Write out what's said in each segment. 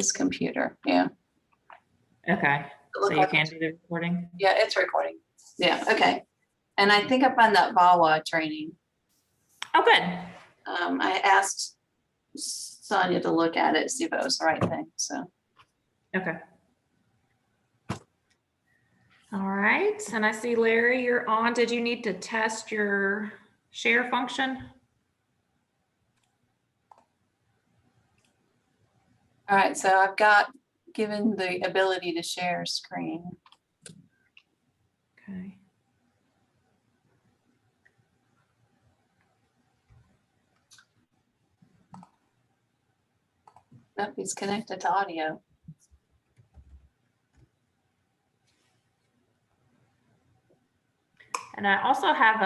this computer. Yeah. Okay. Look So you like can do the recording? Yeah, it's recording. Yeah, okay. And I think I found that VAWA training. Oh, good. I asked Sonia to look at it, see if it was the right thing, so. Okay. All right. And I see Larry, you're on. Did you need to test your share function? All right, so I've got given the ability to share screen. Okay. Nope, he's connected to audio. And I also have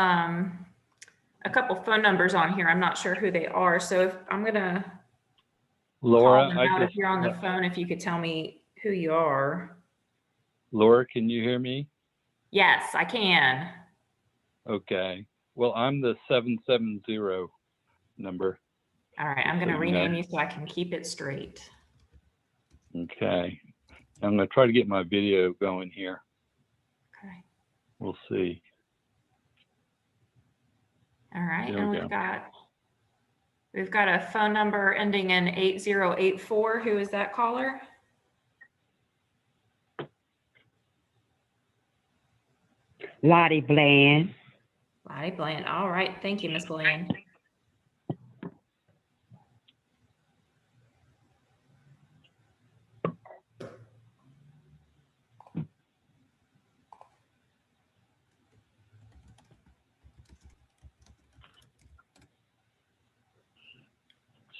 a couple phone numbers on here. I'm not sure who they are. So if I'm gonna Laura, call them out, if you're on the phone, if you could tell me who you are. Laura, can you hear me? Yes, I can. Okay. Well, I'm the 770 number. All right, I'm gonna rename you so I can keep it straight. Okay. I'm going to try to get my video going here. Okay. We'll see. All right, There and we we've got a phone number ending in 8084. Who is that caller? Lottie Bland. Lottie Bland. All right, thank you, Miss Bland.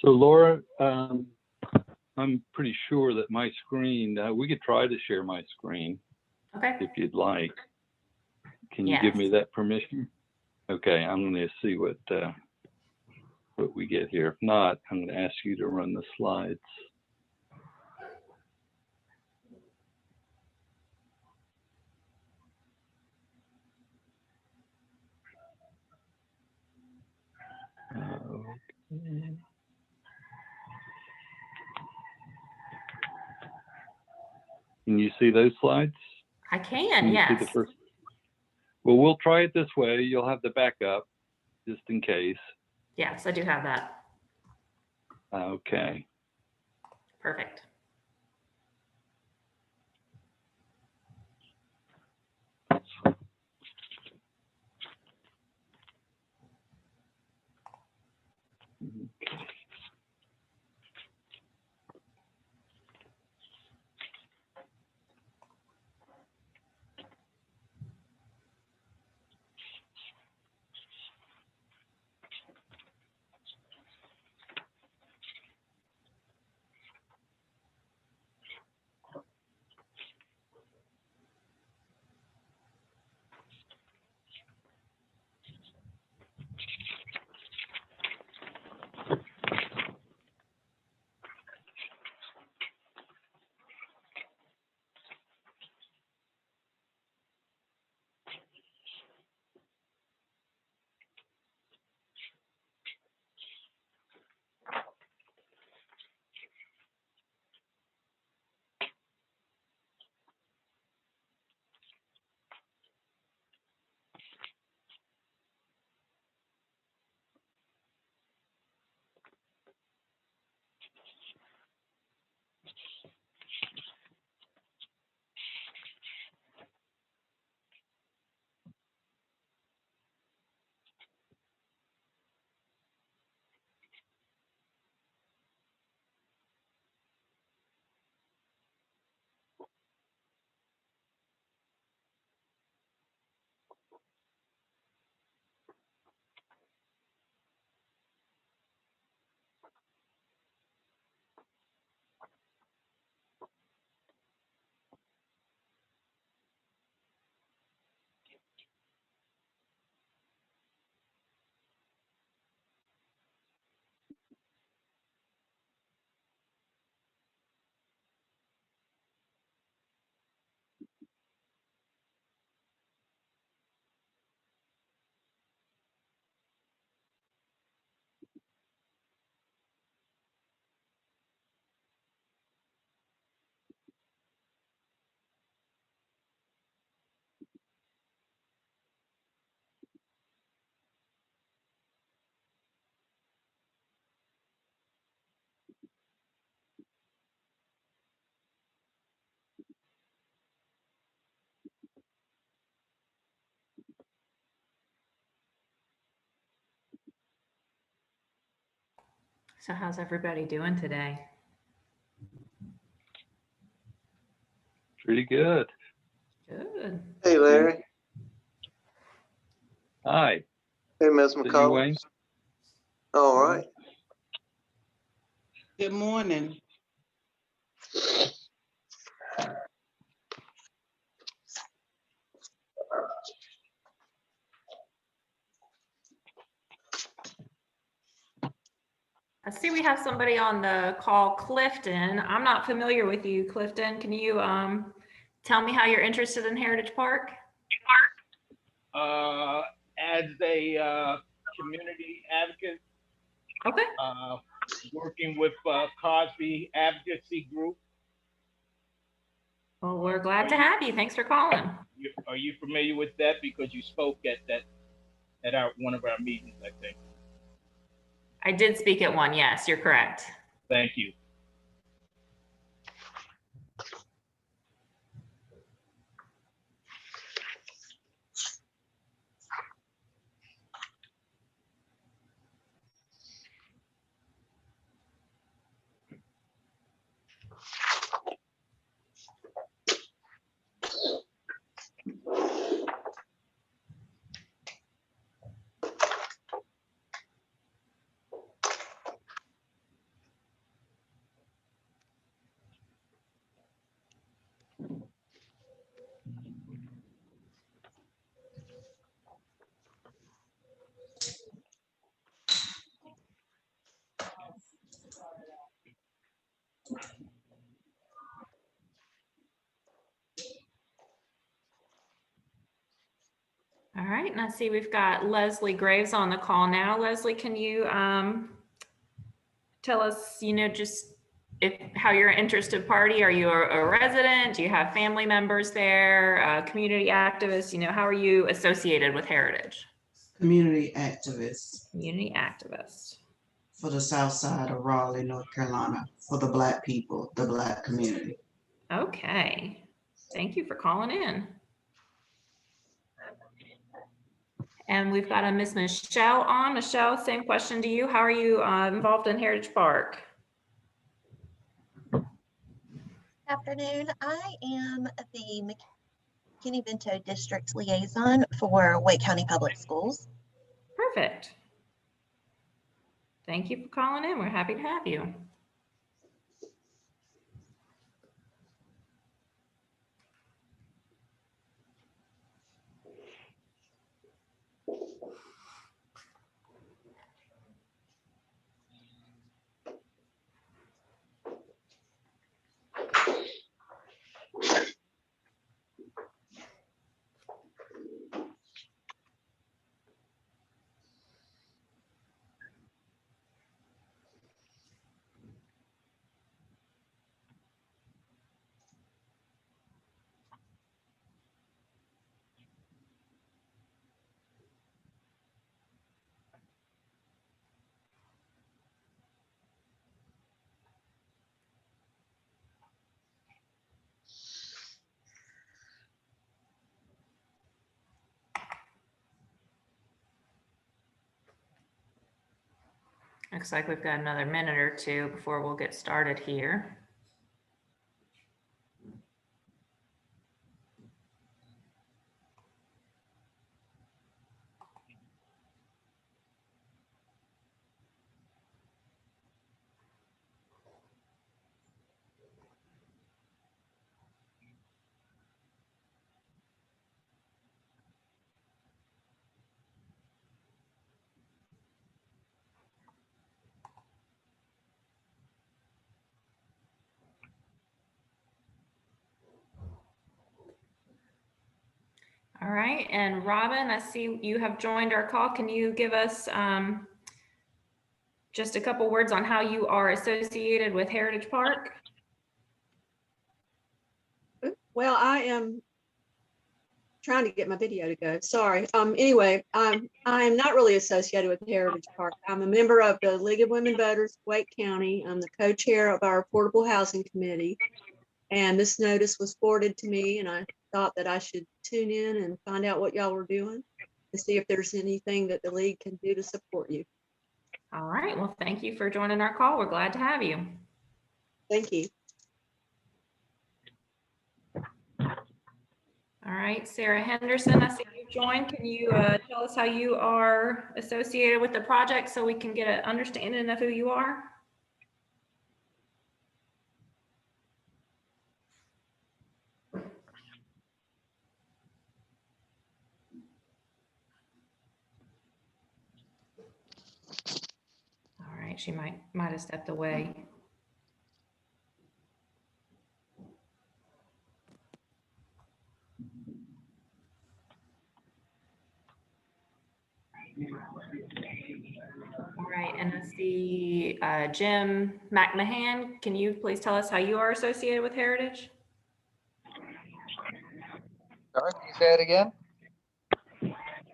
So Laura, I'm pretty sure that my screen, we could try to share my screen Okay. if you'd like. Can you Yes. give me that permission? Okay, I'm going to see what we get here. If not, I'm going to ask you to run the slides. Okay. Can you see those slides? I can, Can you see yes. the first? Well, we'll try it this way. You'll have the backup just in case. Yes, I do have that. Okay. Perfect. So how's everybody doing today? Pretty good. Good. Hey, Larry. Hi. Hey, Ms. Is it you, McCollum. Wayne? All right. Good morning. I see we have somebody on the call, Clifton. I'm not familiar with you, Clifton. Can you tell me how you're interested in Heritage Park? As a community advocate, Okay. working with Cosby Advocacy Group. Well, we're glad to have you. Thanks for calling. Are you familiar with that? Because you spoke at one of our meetings, I think. I did speak at one. Yes, you're correct. Thank you. All right, and I see we've got Leslie Graves on the call now. Leslie, can you tell us, just how you're an interested party? Are you a resident? Do you have family members there? Community activists? How are you associated with Heritage? Community activist Community activist. for the South Side of Raleigh, North Carolina, for the Black people, the Black community. Okay, thank you for calling in. And we've got a Miss Michelle on. Michelle, same question to you. How are you involved in Heritage Park? Afternoon. I am the McKinney-Vento District Liaison for Wake County Public Schools. Perfect. Thank you for calling in. We're happy to have you. Looks like we've got another minute or two before we'll get started here. All right, and Robin, I see you have joined our call. Can you give us just a couple words on how you are associated with Heritage Park? Well, I am trying to get my video to go. Sorry. Anyway, I am not really associated with Heritage Park. I'm a member of the League of Women Voters, Wake County. I'm the co-chair of our Affordable Housing Committee. And this notice was forwarded to me, and I thought that I should tune in and find out what y'all were doing to see if there's anything that the league can do to support you. All right, well, thank you for joining our call. We're glad to have you. Thank you. All right, Sarah Henderson, I see you joined. Can you tell us how you are associated with the project so we can get an understanding of who you are? All right, she might have stepped away. All right, and I see Jim McMahon. Can you please tell us how you are associated with Heritage? Sorry, can you say it again?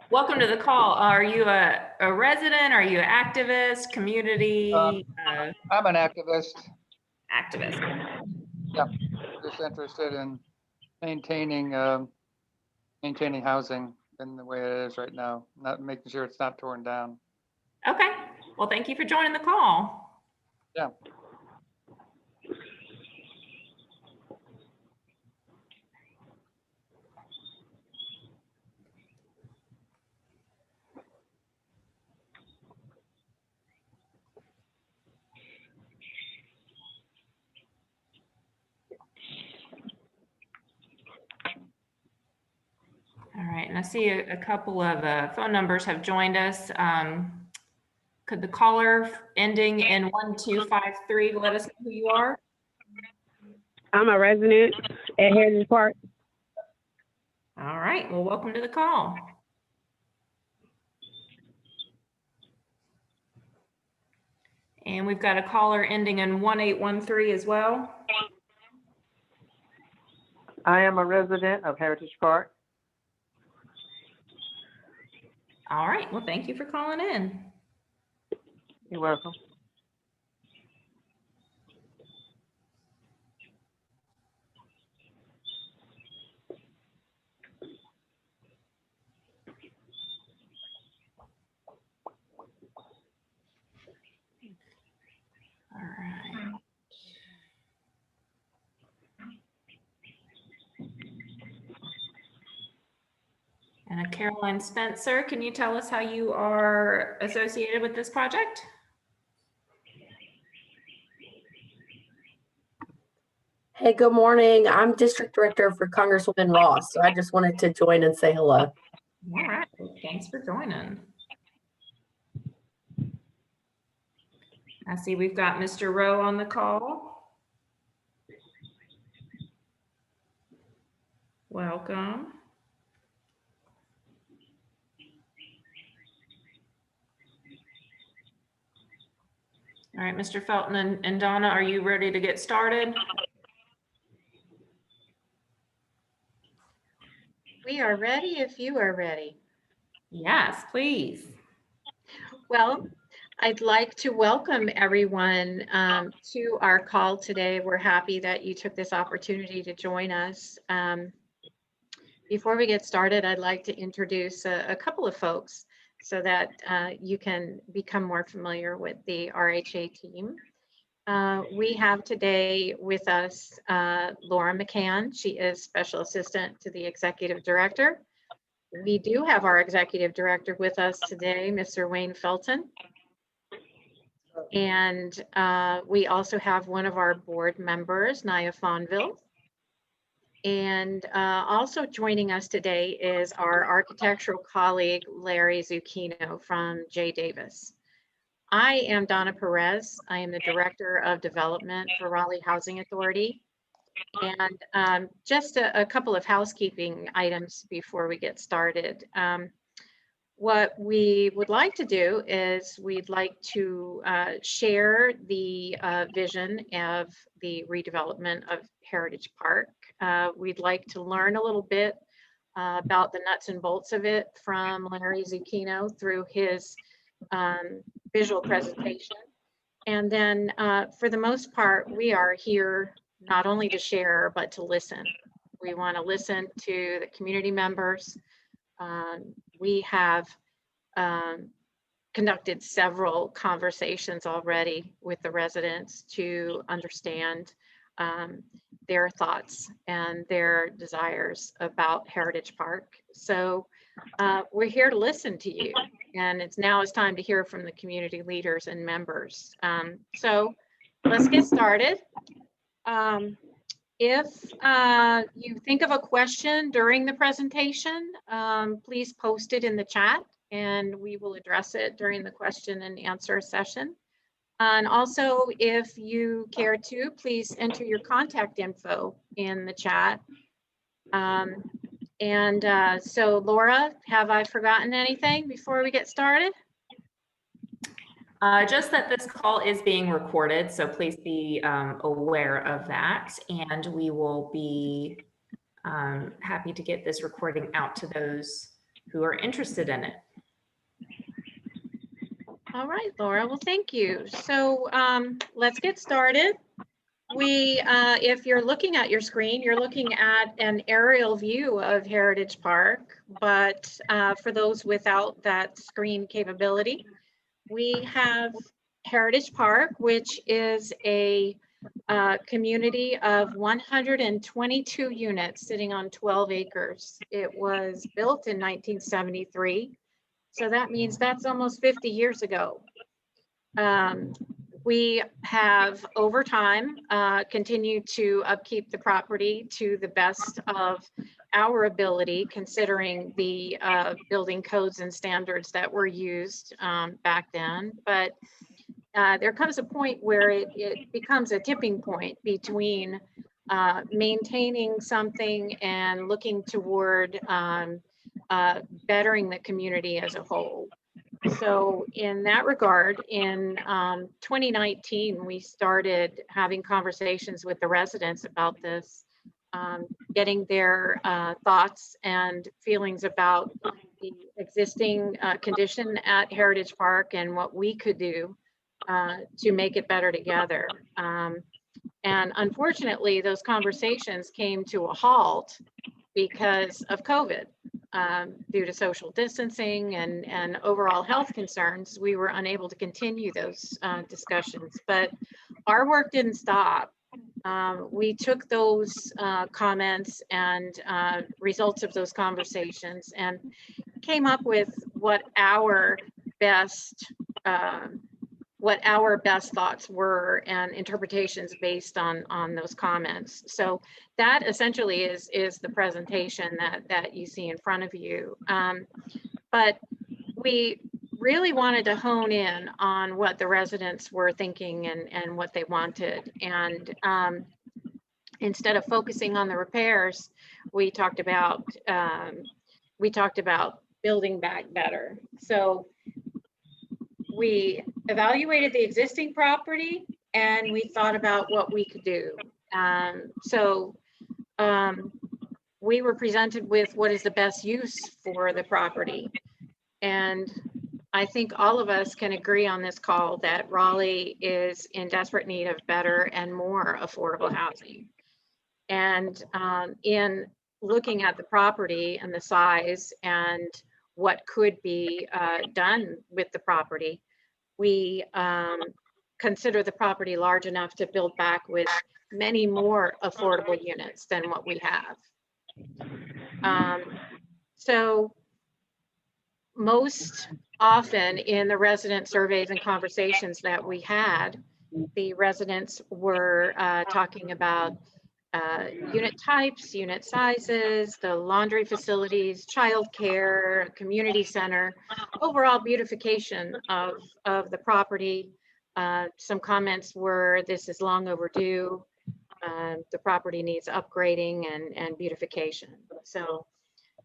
Welcome to the call. Are you a resident? Are you an activist, community I'm an activist, activist? just interested in maintaining maintaining housing in the way it is right now, not making sure it's not torn down. Okay, well, thank you for joining the call. Yeah. All right, and I see a couple of phone numbers have joined us. Could the caller ending in 1253 let us know who you are? I'm a resident at Heritage Park. All right, well, welcome to the call. And we've got a caller ending in 1813 as well. I am a resident of Heritage Park. All right, well, thank you for calling in. You're welcome. All right. And Caroline Spencer, can you tell us how you are associated with this project? Hey, good morning. I'm District Director for Congresswoman Ross, so I just wanted to join and say hello. All right, well, thanks for joining. I see we've got Mr. Rowe on the call. Welcome. All right, Mr. Felton and Donna, are you ready to get started? We are ready if you are ready. Yes, please. Well, I'd like to welcome everyone to our call today. We're happy that you took this opportunity to join us. Before we get started, I'd like to introduce a couple of folks so that you can become more familiar with the RHA team. We have today with us Laura McCann. She is Special Assistant to the Executive Director. We do have our Executive Director with us today, Mr. Wayne Felton. And we also have one of our board members, Naya Fonville. And also joining us today is our architectural colleague, Larry Zucchino from J. Davis. I am Donna Perez. I am the Director of Development for Raleigh Housing Authority. And just a couple of housekeeping items before we get started. What we would like to do is we'd like to share the vision of the redevelopment of Heritage Park. We'd like to learn a little bit about the nuts and bolts of it from Larry Zucchino through his visual presentation. And then for the most part, we are here not only to share, but to listen. We want to listen to the community members. We have conducted several conversations already with the residents to understand their thoughts and their desires about Heritage Park. So we're here to listen to you, and it's time to hear from the community leaders and members. So let's get started. If you think of a question during the presentation, please post it in the chat and we will address it during the question and answer session. And also, if you care to, please enter your contact info in the chat. So Laura, have I forgotten anything before we get started? Just that this call is being recorded, so please be aware of that, and we will be happy to get this recording out to those who are interested in it. All right, Laura, well, thank you. So let's get started. If you're looking at your screen, you're looking at an aerial view of Heritage Park, but for those without that screen capability, we have Heritage Park, which is a community of 122 units sitting on 12 acres. It was built in 1973. So that means that's almost 50 years ago. We have, over time, continued to upkeep the property to the best of our ability, considering the building codes and standards that were used back then. But there comes a point where it becomes a tipping point between maintaining something and looking toward bettering the community as a whole. So in that regard, in 2019, we started having conversations with the residents about this, getting their thoughts and feelings about the existing condition at Heritage Park and what we could do to make it better together. And unfortunately, those conversations came to a halt because of COVID. Due to social distancing and overall health concerns, we were unable to continue those discussions, but our work didn't stop. We took those comments and results of those conversations and came up with what our best thoughts were and interpretations based on those comments. So that essentially is the presentation that you see in front of you. But we really wanted to hone in on what the residents were thinking and what they wanted. And instead of focusing on the repairs, we talked about building back better. So we evaluated the existing property and we thought about what we could do. We were presented with what is the best use for the property. And I think all of us can agree on this call that Raleigh is in desperate need of better and more affordable housing. And in looking at the property and the size and what could be done with the property, we consider the property large enough to build back with many more affordable units than what we have. So most often in the resident surveys and conversations that we had, the residents were talking about unit types, unit sizes, the laundry facilities, childcare, community center, overall beautification of the property. Some comments were, this is long overdue. The property needs upgrading and beautification. So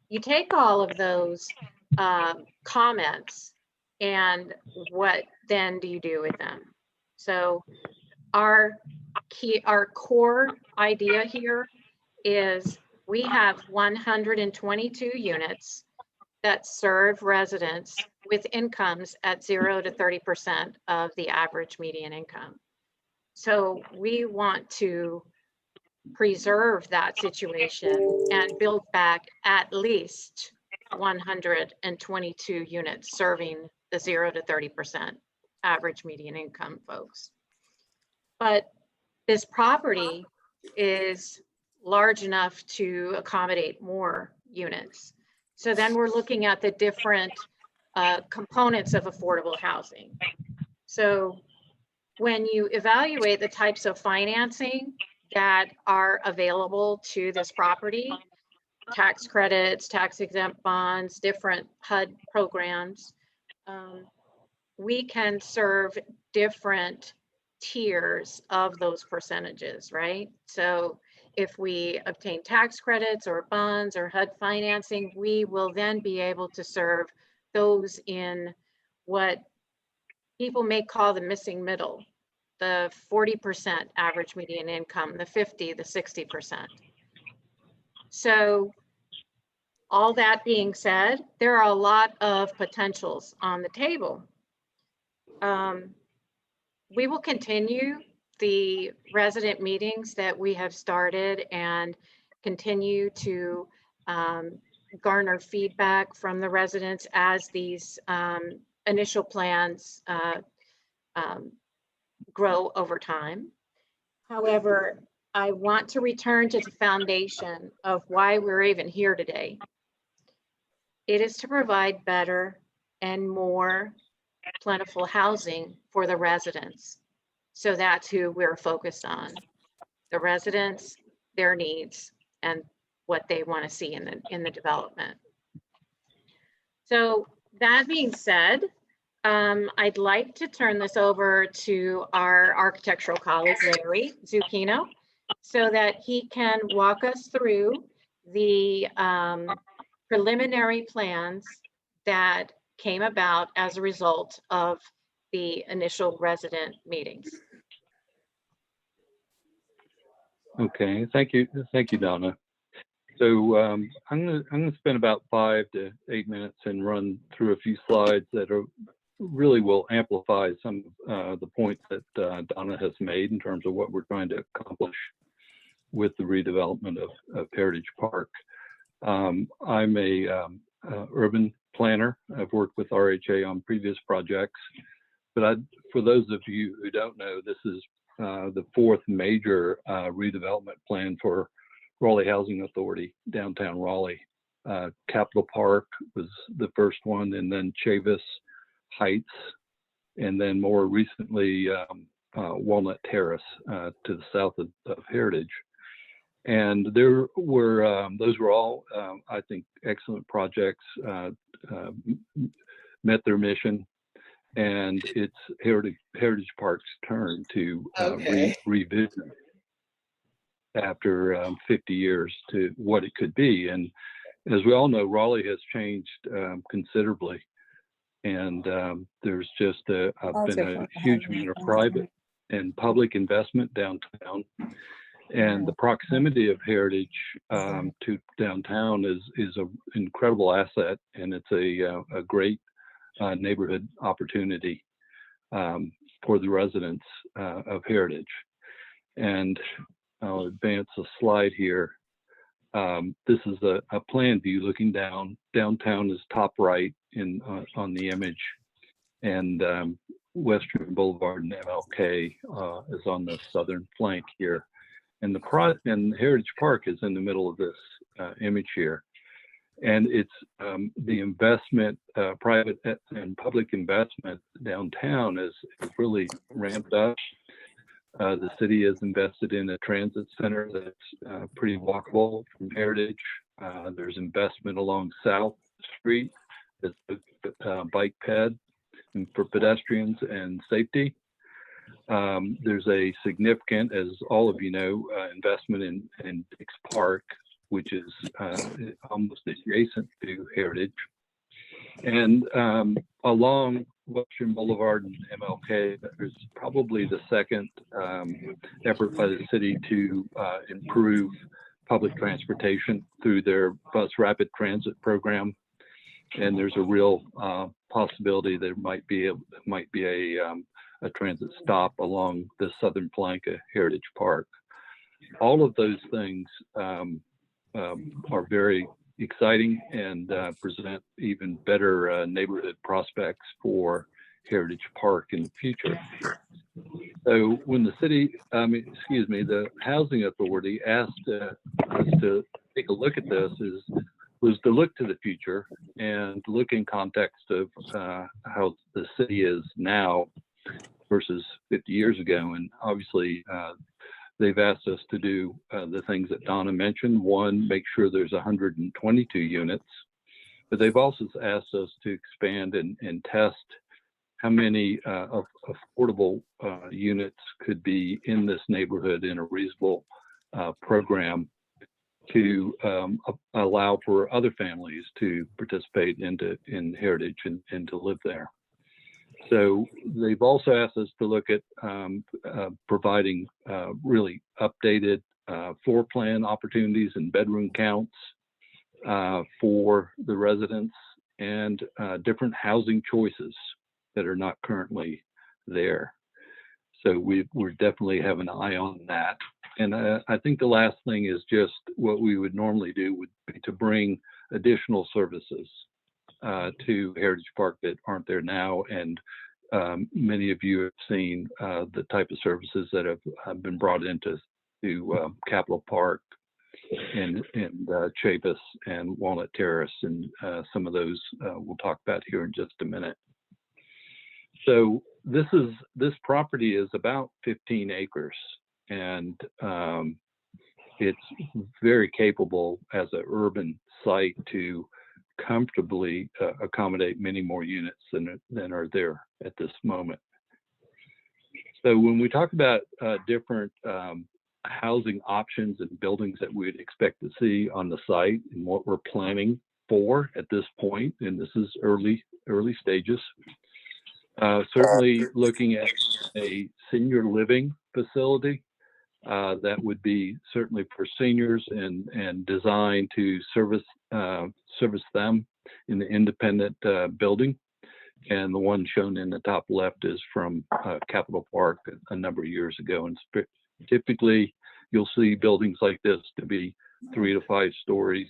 you take all of those comments and what then do you do with them? So our core idea here is we have 122 units that serve residents with incomes at 0 to 30% of the average median income. So we want to preserve that situation and build back at least 122 units serving the 0 to 30% average median income folks. But this property is large enough to accommodate more units. So then we're looking at the different components of affordable housing. So when you evaluate the types of financing that are available to this property, tax credits, tax exempt bonds, different HUD programs, we can serve different tiers of those percentages, right? So if we obtain tax credits or bonds or HUD financing, we will then be able to serve those in what people may call the missing middle, the 40% average median income, the 50, the 60%. So all that being said, there are a lot of potentials on the table. We will continue the resident meetings that we have started and continue to garner feedback from the residents as these initial plans grow over time. However, I want to return to the foundation of why we're even here today. It is to provide better and more plentiful housing for the residents. So that's who we're focused on, the residents, their needs, and what they want to see in the development. So that being said, I'd like to turn this over to our architectural colleague, Larry Zucchino, so that he can walk us through the preliminary plans that came about as a result of the initial resident meetings. Okay, thank you, Donna. So I'm gonna spend about 5 to 8 minutes and run through a few slides that really will amplify some of the points that Donna has made in terms of what we're trying to accomplish with the redevelopment of Heritage Park. I'm a urban planner. I've worked with RHA on previous projects, but for those of you who don't know, this is the 4th major redevelopment plan for Raleigh Housing Authority, downtown Raleigh. Capitol Park was the first one, and then Chavis Heights, and then more recently Walnut Terrace to the south of Heritage. And there were those were all I think excellent projects, met their mission, and it's Heritage Park's turn to revisit after 50 years to what it could be. And as we all know, Raleigh has changed considerably, and there's just been a huge amount of private and public investment downtown. And the proximity of Heritage to downtown is an incredible asset, and it's a great neighborhood opportunity for the residents of Heritage. And I'll advance a slide here. This is a plan view looking down. Downtown is top right on the image, and Western Boulevard and MLK is on the southern flank here. And Heritage Park is in the middle of this image here. And it's the investment, private and public investment downtown is really ramped up. The city has invested in a transit center that's pretty walkable from Heritage. There's investment along South Street, as a bike ped and for pedestrians and safety. There's a significant, as all of you know, investment in Dix Park, which is almost adjacent to Heritage. And along Western Boulevard and MLK, there's probably the second effort by the city to improve public transportation through their bus rapid transit program. And there's a real possibility there might be a transit stop along the southern flank of Heritage Park. All of those things are very exciting and present even better neighborhood prospects for Heritage Park in the future. So when the the Housing Authority asked us to take a look at this, was to look to the future and look in context of how the city is now versus 50 years ago. And obviously, they've asked us to do the things that Donna mentioned. One, make sure there's 122 units, but they've also asked us to expand and test how many affordable units could be in this neighborhood in a reasonable program to allow for other families to participate in Heritage and to live there. So they've also asked us to look at providing really updated floor plan opportunities and bedroom counts for the residents, and different housing choices that are not currently there. So we're definitely have an eye on that. And I think the last thing is just what we would normally do would be to bring additional services to Heritage Park that aren't there now. And many of you have seen the type of services that have been brought into Capitol Park and Chavis and Walnut Terrace, and some of those we'll talk about here in just a minute. So this property is about 15 acres, and it's very capable as an urban site to comfortably accommodate many more units than are there at this moment. So when we talk about different housing options and buildings that we'd expect to see on the site and what we're planning for at this point, and this is early stages, certainly looking at a senior living facility that would be certainly for seniors and designed to service them in the independent building. And the one shown in the top left is from Capitol Park a number of years ago. And typically you'll see buildings like this to be 3 to 5 stories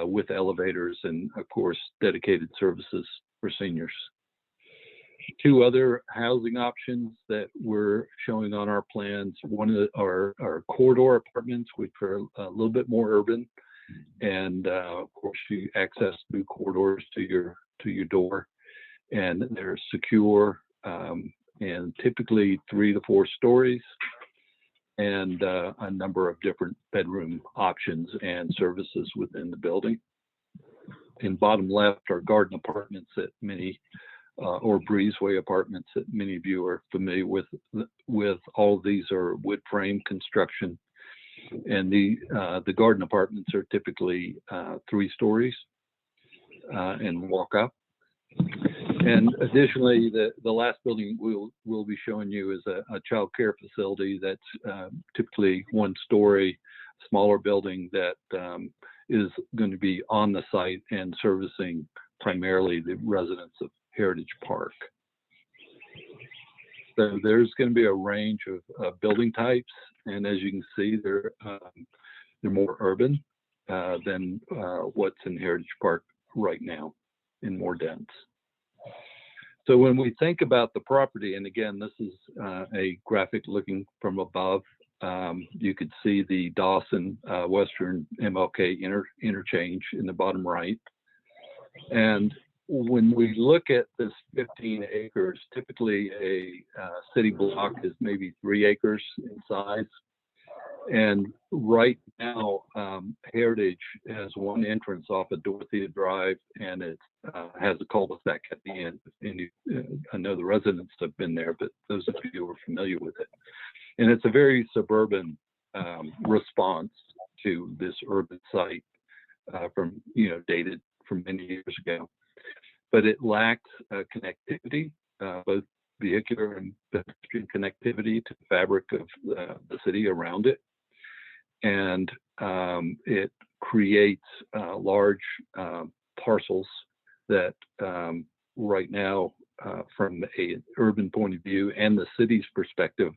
with elevators and of course dedicated services for seniors. 2 other housing options that we're showing on our plans. One are corridor apartments, which are a little bit more urban, and of course you access through corridors to your door, and they're secure and typically 3 to 4 stories, and a number of different bedroom options and services within the building. In bottom left are garden apartments that many or breezeway apartments that many of you are familiar with. All of these are wood frame construction, and the garden apartments are typically 3 stories and walk up. And additionally, the last building we'll be showing you is a child care facility that's typically 1 story, smaller building that is going to be on the site and servicing primarily the residents of Heritage Park. So there's going to be a range of building types, and as you can see, they're more urban than what's in Heritage Park right now, and more dense. So when we think about the property, and again, this is a graphic looking from above, you could see the Dawson Western MLK interchange in the bottom right. And when we look at this 15 acres, typically a city block is maybe 3 acres in size. And right now, Heritage has 1 entrance off of Dorothea Drive, and it has a cul-de-sac at the end. And I know the residents have been there, but those of you who are familiar with it. And it's a very suburban response to this urban site from, dated from many years ago. But it lacks connectivity, both vehicular and pedestrian connectivity to the fabric of the city around it. And it creates large parcels that right now, from an urban point of view and the city's perspective,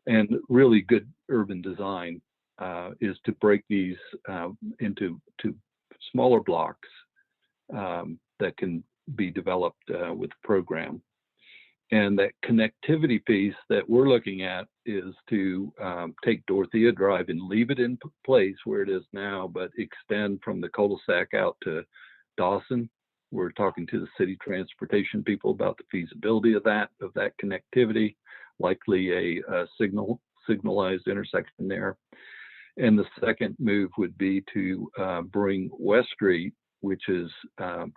and really good urban design is to break these into smaller blocks that can be developed with the program. And that connectivity piece that we're looking at is to take Dorothea Drive and leave it in place where it is now, but extend from the cul-de-sac out to Dawson. We're talking to the city transportation people about the feasibility of that connectivity, likely a signalized intersection there. And the second move would be to bring West Street, which is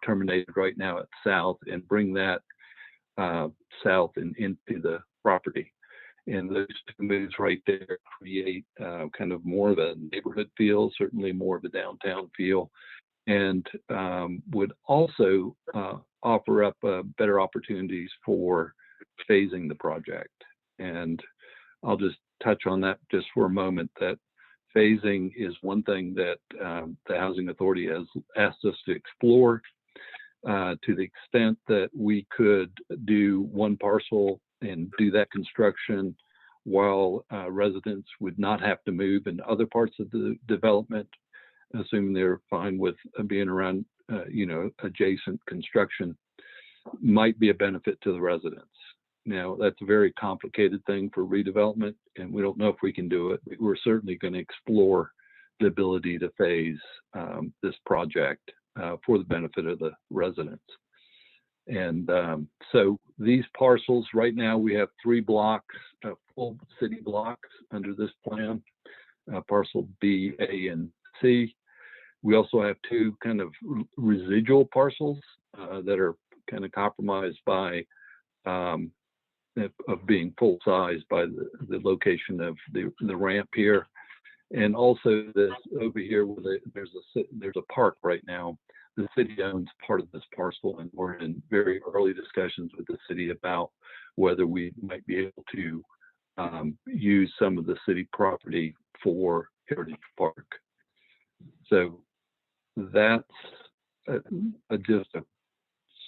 terminated right now at South, and bring that south and into the property. And those two moves right there create kind of more of a neighborhood feel, certainly more of a downtown feel, and would also offer up better opportunities for phasing the project. And I'll just touch on that just for a moment, that phasing is one thing that the Housing Authority has asked us to explore. To the extent that we could do one parcel and do that construction while residents would not have to move in other parts of the development, assuming they're fine with being around, adjacent construction, might be a benefit to the residents. Now, that's a very complicated thing for redevelopment, and we don't know if we can do it. We're certainly going to explore the ability to phase this project for the benefit of the residents. And so these parcels, right now we have 3 blocks, full city blocks under this plan, parcel B, A, and C. We also have 2 kind of residual parcels that are kind of compromised by of being full size by the location of the ramp here. And also this over here where there's a park right now. The city owns part of this parcel, and we're in very early discussions with the city about whether we might be able to use some of the city property for Heritage Park. So that's just a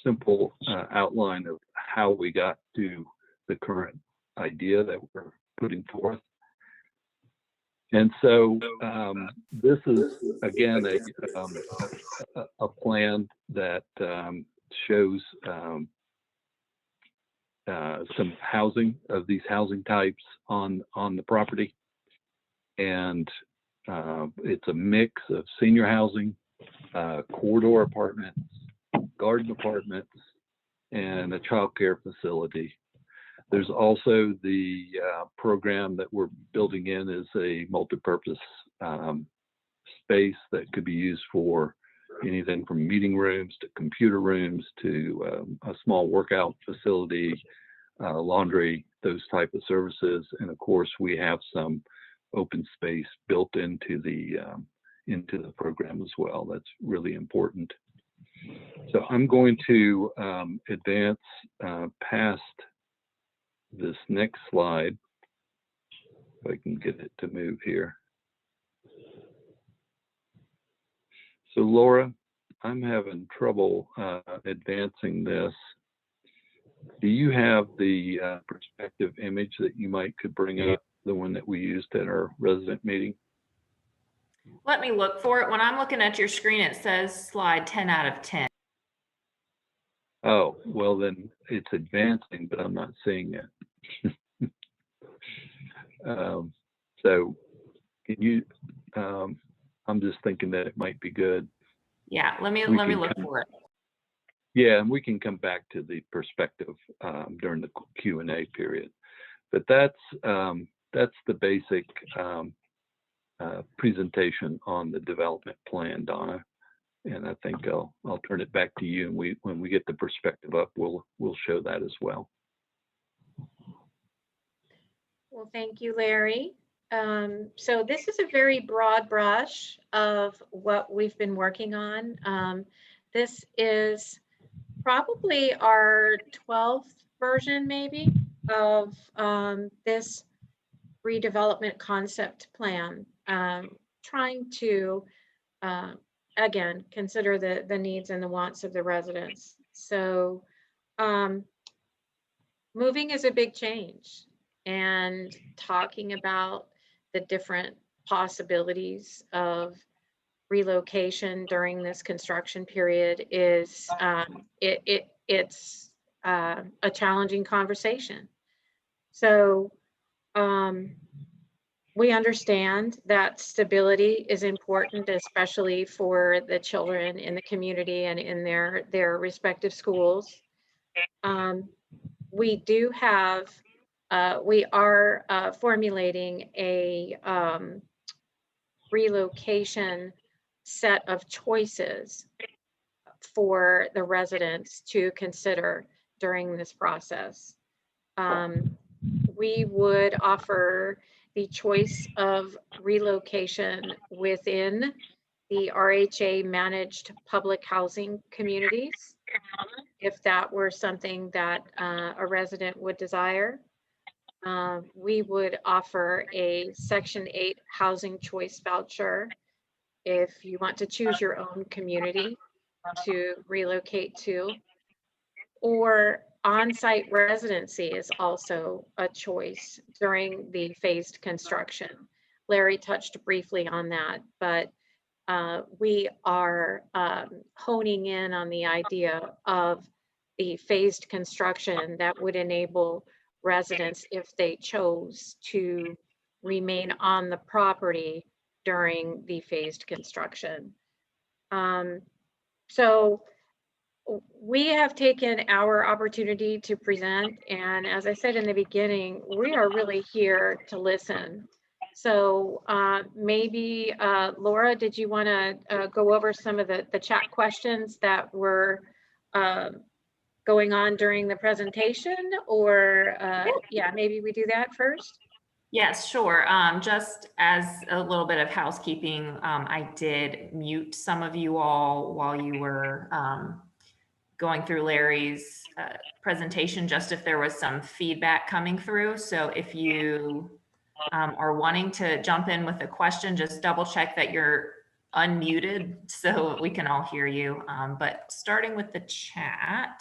simple outline of how we got to the current idea that we're putting forth. And so this is, again, a plan that shows some housing of these housing types on the property. And it's a mix of senior housing, corridor apartments, garden apartments, and a child care facility. There's also the program that we're building in is a multi-purpose space that could be used for anything from meeting rooms to computer rooms to a small workout facility, laundry, those type of services. And of course, we have some open space built into the program as well. That's really important. So I'm going to advance past this next slide, if I can get it to move here. So Laura, I'm having trouble advancing this. Do you have the perspective image that you could bring up, the one that we used at our resident meeting? Let me look for it. When I'm looking at your screen, it says slide 10 out of 10. Oh, well then it's advancing, but I'm not seeing it. So can you, I'm just thinking that it might be good. Yeah, let me look for it. Yeah, and we can come back to the perspective during the Q&A period. But that's the basic presentation on the development plan, Donna. And I think I'll turn it back to you. And when we get the perspective up, we'll show that as well. Well, thank you, Larry. So this is a very broad brush of what we've been working on. This is probably our 12th version, maybe, of this redevelopment concept plan, trying to, again, consider the needs and the wants of the residents. So moving is a big change, and talking about the different possibilities of relocation during this construction period is it's a challenging conversation. So we understand that stability is important, especially for the children in the community and in their respective schools. We do have, we are formulating a relocation set of choices for the residents to consider during this process. We would offer the choice of relocation within the RHA managed public housing communities, if that were something that a resident would desire. We would offer a Section 8 housing choice voucher if you want to choose your own community to relocate to, or on-site residency is also a choice during the phased construction. Larry touched briefly on that, but we are honing in on the idea of the phased construction that would enable residents, if they chose, to remain on the property during the phased construction. So we have taken our opportunity to present, and as I said in the beginning, we are really here to listen. So maybe Laura, did you want to go over some of the chat questions that were going on during the presentation, or yeah, maybe we do that first? Yes, sure. Just as a little bit of housekeeping, I did mute some of you all while you were going through Larry's presentation, just if there was some feedback coming through. So if you are wanting to jump in with a question, just double check that you're unmuted so we can all hear you. But starting with the chat,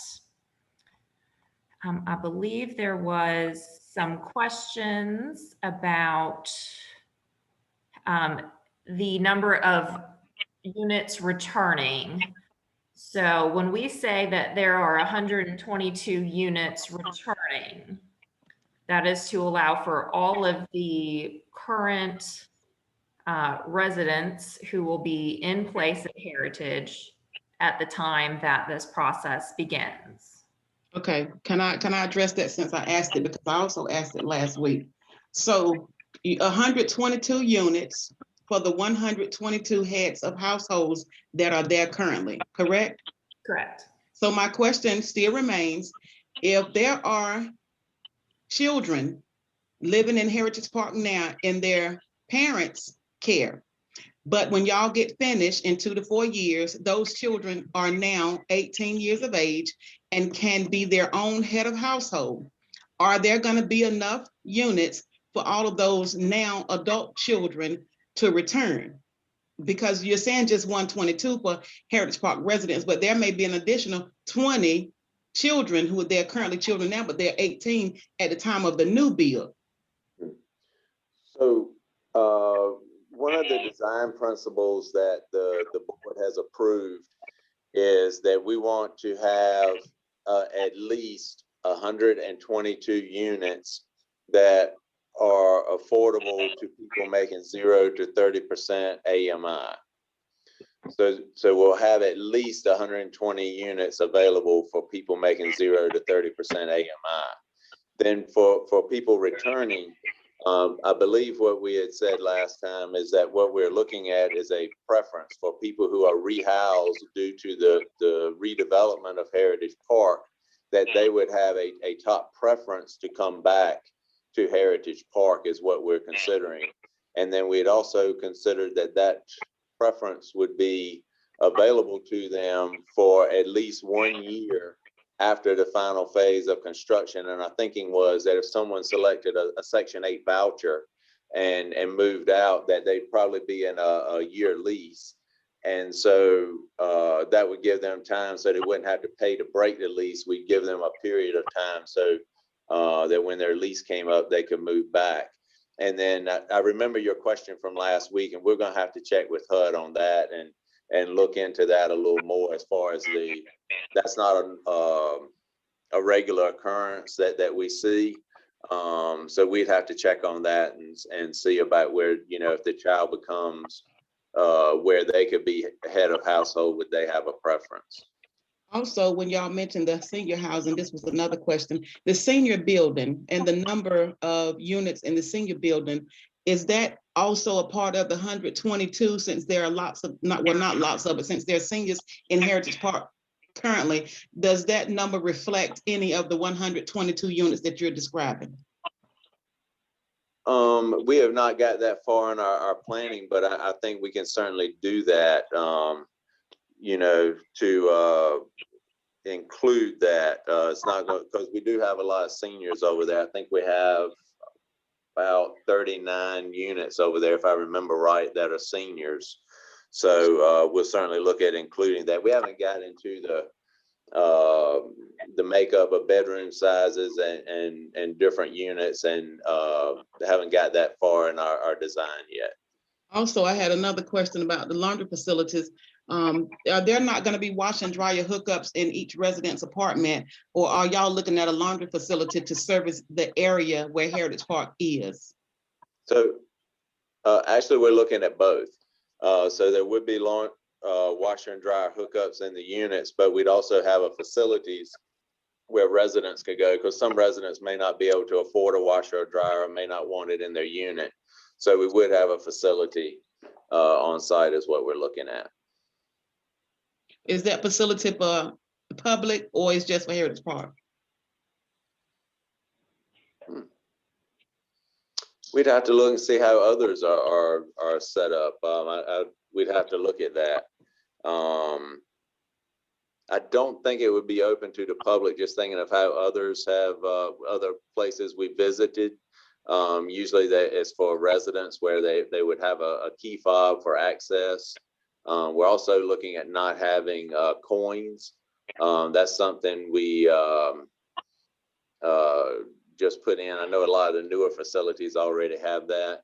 I believe there was some questions about the number of units returning. So when we say that there are 122 units returning, that is to allow for all of the current residents who will be in place at Heritage at the time that this process begins. Okay, can I address that since I asked it, because I also asked it last week. So 122 units for the 122 heads of households that are there currently, correct? Correct. So my question still remains, if there are children living in Heritage Park now in their parents' care, but when y'all get finished in 2 to 4 years, those children are now 18 years of age and can be their own head of household. Are there going to be enough units for all of those now adult children to return? Because you're saying just 122 for Heritage Park residents, but there may be an additional 20 children who are there currently children now, but they're 18 at the time of the new bill. So one of the design principles that the board has approved is that we want to have at least 122 units that are affordable to people making 0 to 30% AMI. So we'll have at least 120 units available for people making 0 to 30% AMI. Then for people returning, I believe what we had said last time is that what we're looking at is a preference for people who are rehoused due to the redevelopment of Heritage Park, that they would have a top preference to come back to Heritage Park is what we're considering. And then we'd also considered that preference would be available to them for at least 1 year after the final phase of construction. And our thinking was that if someone selected a Section 8 voucher and moved out, that they'd probably be in a year lease. And so that would give them time so they wouldn't have to pay to break the lease. We'd give them a period of time so that when their lease came up, they could move back. And then I remember your question from last week, and we're gonna have to check with HUD on that and look into that a little more as far as that's not a regular occurrence that we see. So we'd have to check on that and see about where, you know, if the child becomes where they could be head of household, would they have a preference? Also, when y'all mentioned the senior housing, this was another question. The senior building and the number of units in the senior building, is that also a part of the 122, since there are lots of, not lots of, but since there are seniors in Heritage Park currently, does that number reflect any of the 122 units that you're describing? We have not got that far in our planning, but I think we can certainly do that, you know, to include that. It's not going, because we do have a lot of seniors over there. I think we have about 39 units over there, if I remember right, that are seniors. So we'll certainly look at including that. We haven't got into the makeup of bedroom sizes and different units, and haven't got that far in our design yet. Also, I had another question about the laundry facilities. Are there not going to be wash and dryer hookups in each residence apartment, or are y'all looking at a laundry facility to service the area where Heritage Park is? So actually, we're looking at both. So there would be washer and dryer hookups in the units, but we'd also have a facilities where residents could go, because some residents may not be able to afford a washer or dryer, or may not want it in their unit. So we would have a facility on site is what we're looking at. Is that facility for the public, or is just for Heritage Park? We'd have to look and see how others are set up. We'd have to look at that. I don't think it would be open to the public, just thinking of how others have, other places we visited. Usually that is for residents where they would have a key fob for access. We're also looking at not having coins. That's something we just put in. I know a lot of the newer facilities already have that,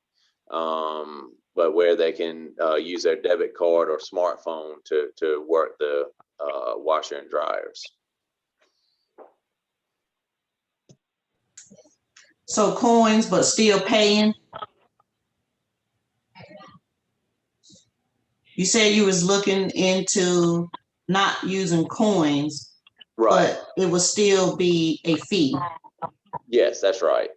but where they can use their debit card or smartphone to work the washer and dryers. So coins, but still paying? You said you was looking into not using coins, right? But it would still be a fee. Yes, that's right.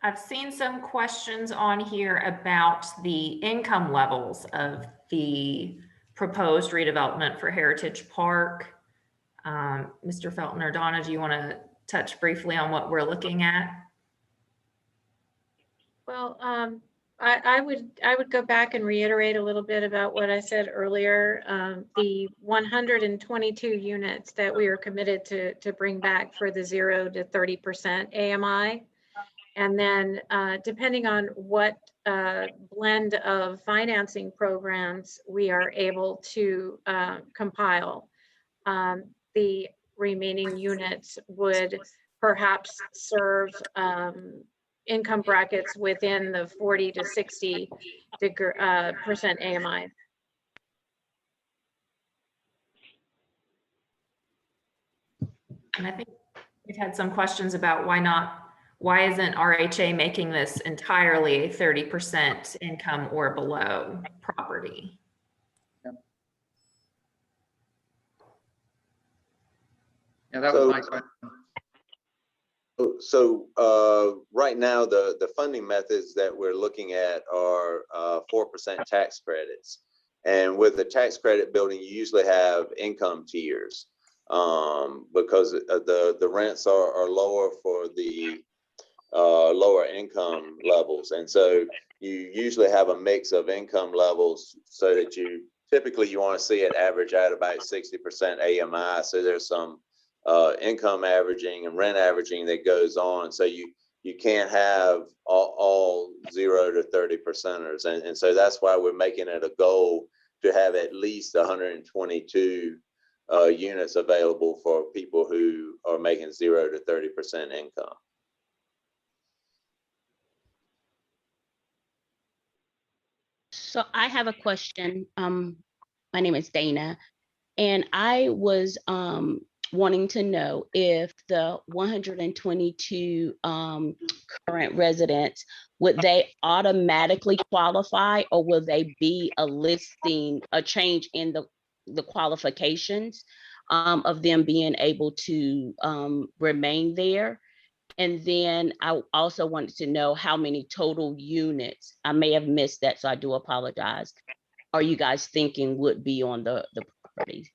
I've seen some questions on here about the income levels of the proposed redevelopment for Heritage Park. Mr. Felton or Donna, do you want to touch briefly on what we're looking at? Well, I would go back and reiterate a little bit about what I said earlier. The 122 units that we are committed to bring back for the 0 to 30% AMI. And then depending on what blend of financing programs we are able to compile, the remaining units would perhaps serve income brackets within the 40 to 60% AMI. And I think we've had some questions about why isn't RHA making this entirely 30% income or below property? Yeah, that was my question. So right now, the funding methods that we're looking at are 4% tax credits. And with the tax credit building, you usually have income tiers because the rents are lower for the lower income levels. And so you usually have a mix of income levels so that you want to see it average out about 60% AMI. So there's some income averaging and rent averaging that goes on. So you can't have all 0 to 30%ers. And so that's why we're making it a goal to have at least 122 units available for people who are making 0 to 30% income. So I have a question. My name is Dana, and I was wanting to know if the 122 current residents, would they automatically qualify, or will they be a change in the qualifications of them being able to remain there? And then I also wanted to know how many total units, I may have missed that, so I do apologize, are you guys thinking would be on the property?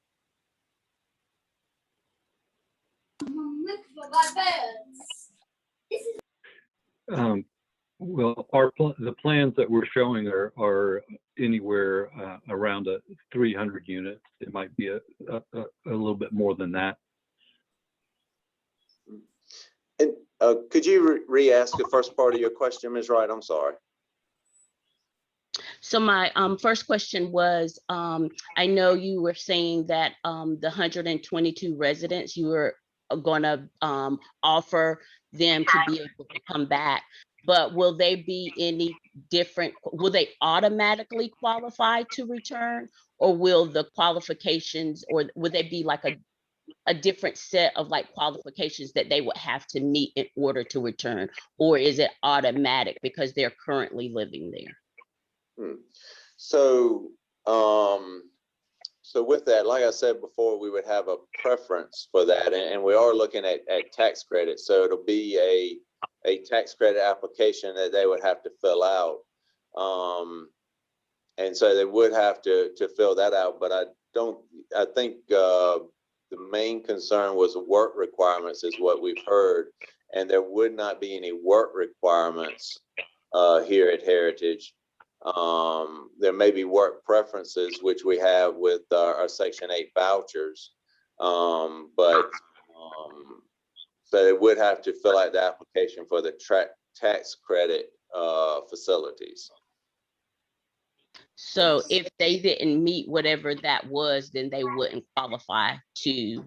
Well, the plans that we're showing are anywhere around 300 units. It might be a little bit more than that. And could you re-ask the first part of your question, Ms. Wright? I'm sorry. So my first question was, I know you were saying that the 122 residents, you were gonna offer them to be able to come back, but will they be any different? Will they automatically qualify to return, or will the qualifications, or would they be like a different set of like qualifications that they would have to meet in order to return, or is it automatic because they're currently living there? So, so with that, like I said before, we would have a preference for that, and we are looking at tax credits. So it'll be a tax credit application that they would have to fill out. And so they would have to fill that out, but I think the main concern was work requirements is what we've heard, and there would not be any work requirements here at Heritage. There may be work preferences, which we have with our Section 8 vouchers, but so they would have to fill out the application for the tax credit facilities. So if they didn't meet whatever that was, then they wouldn't qualify to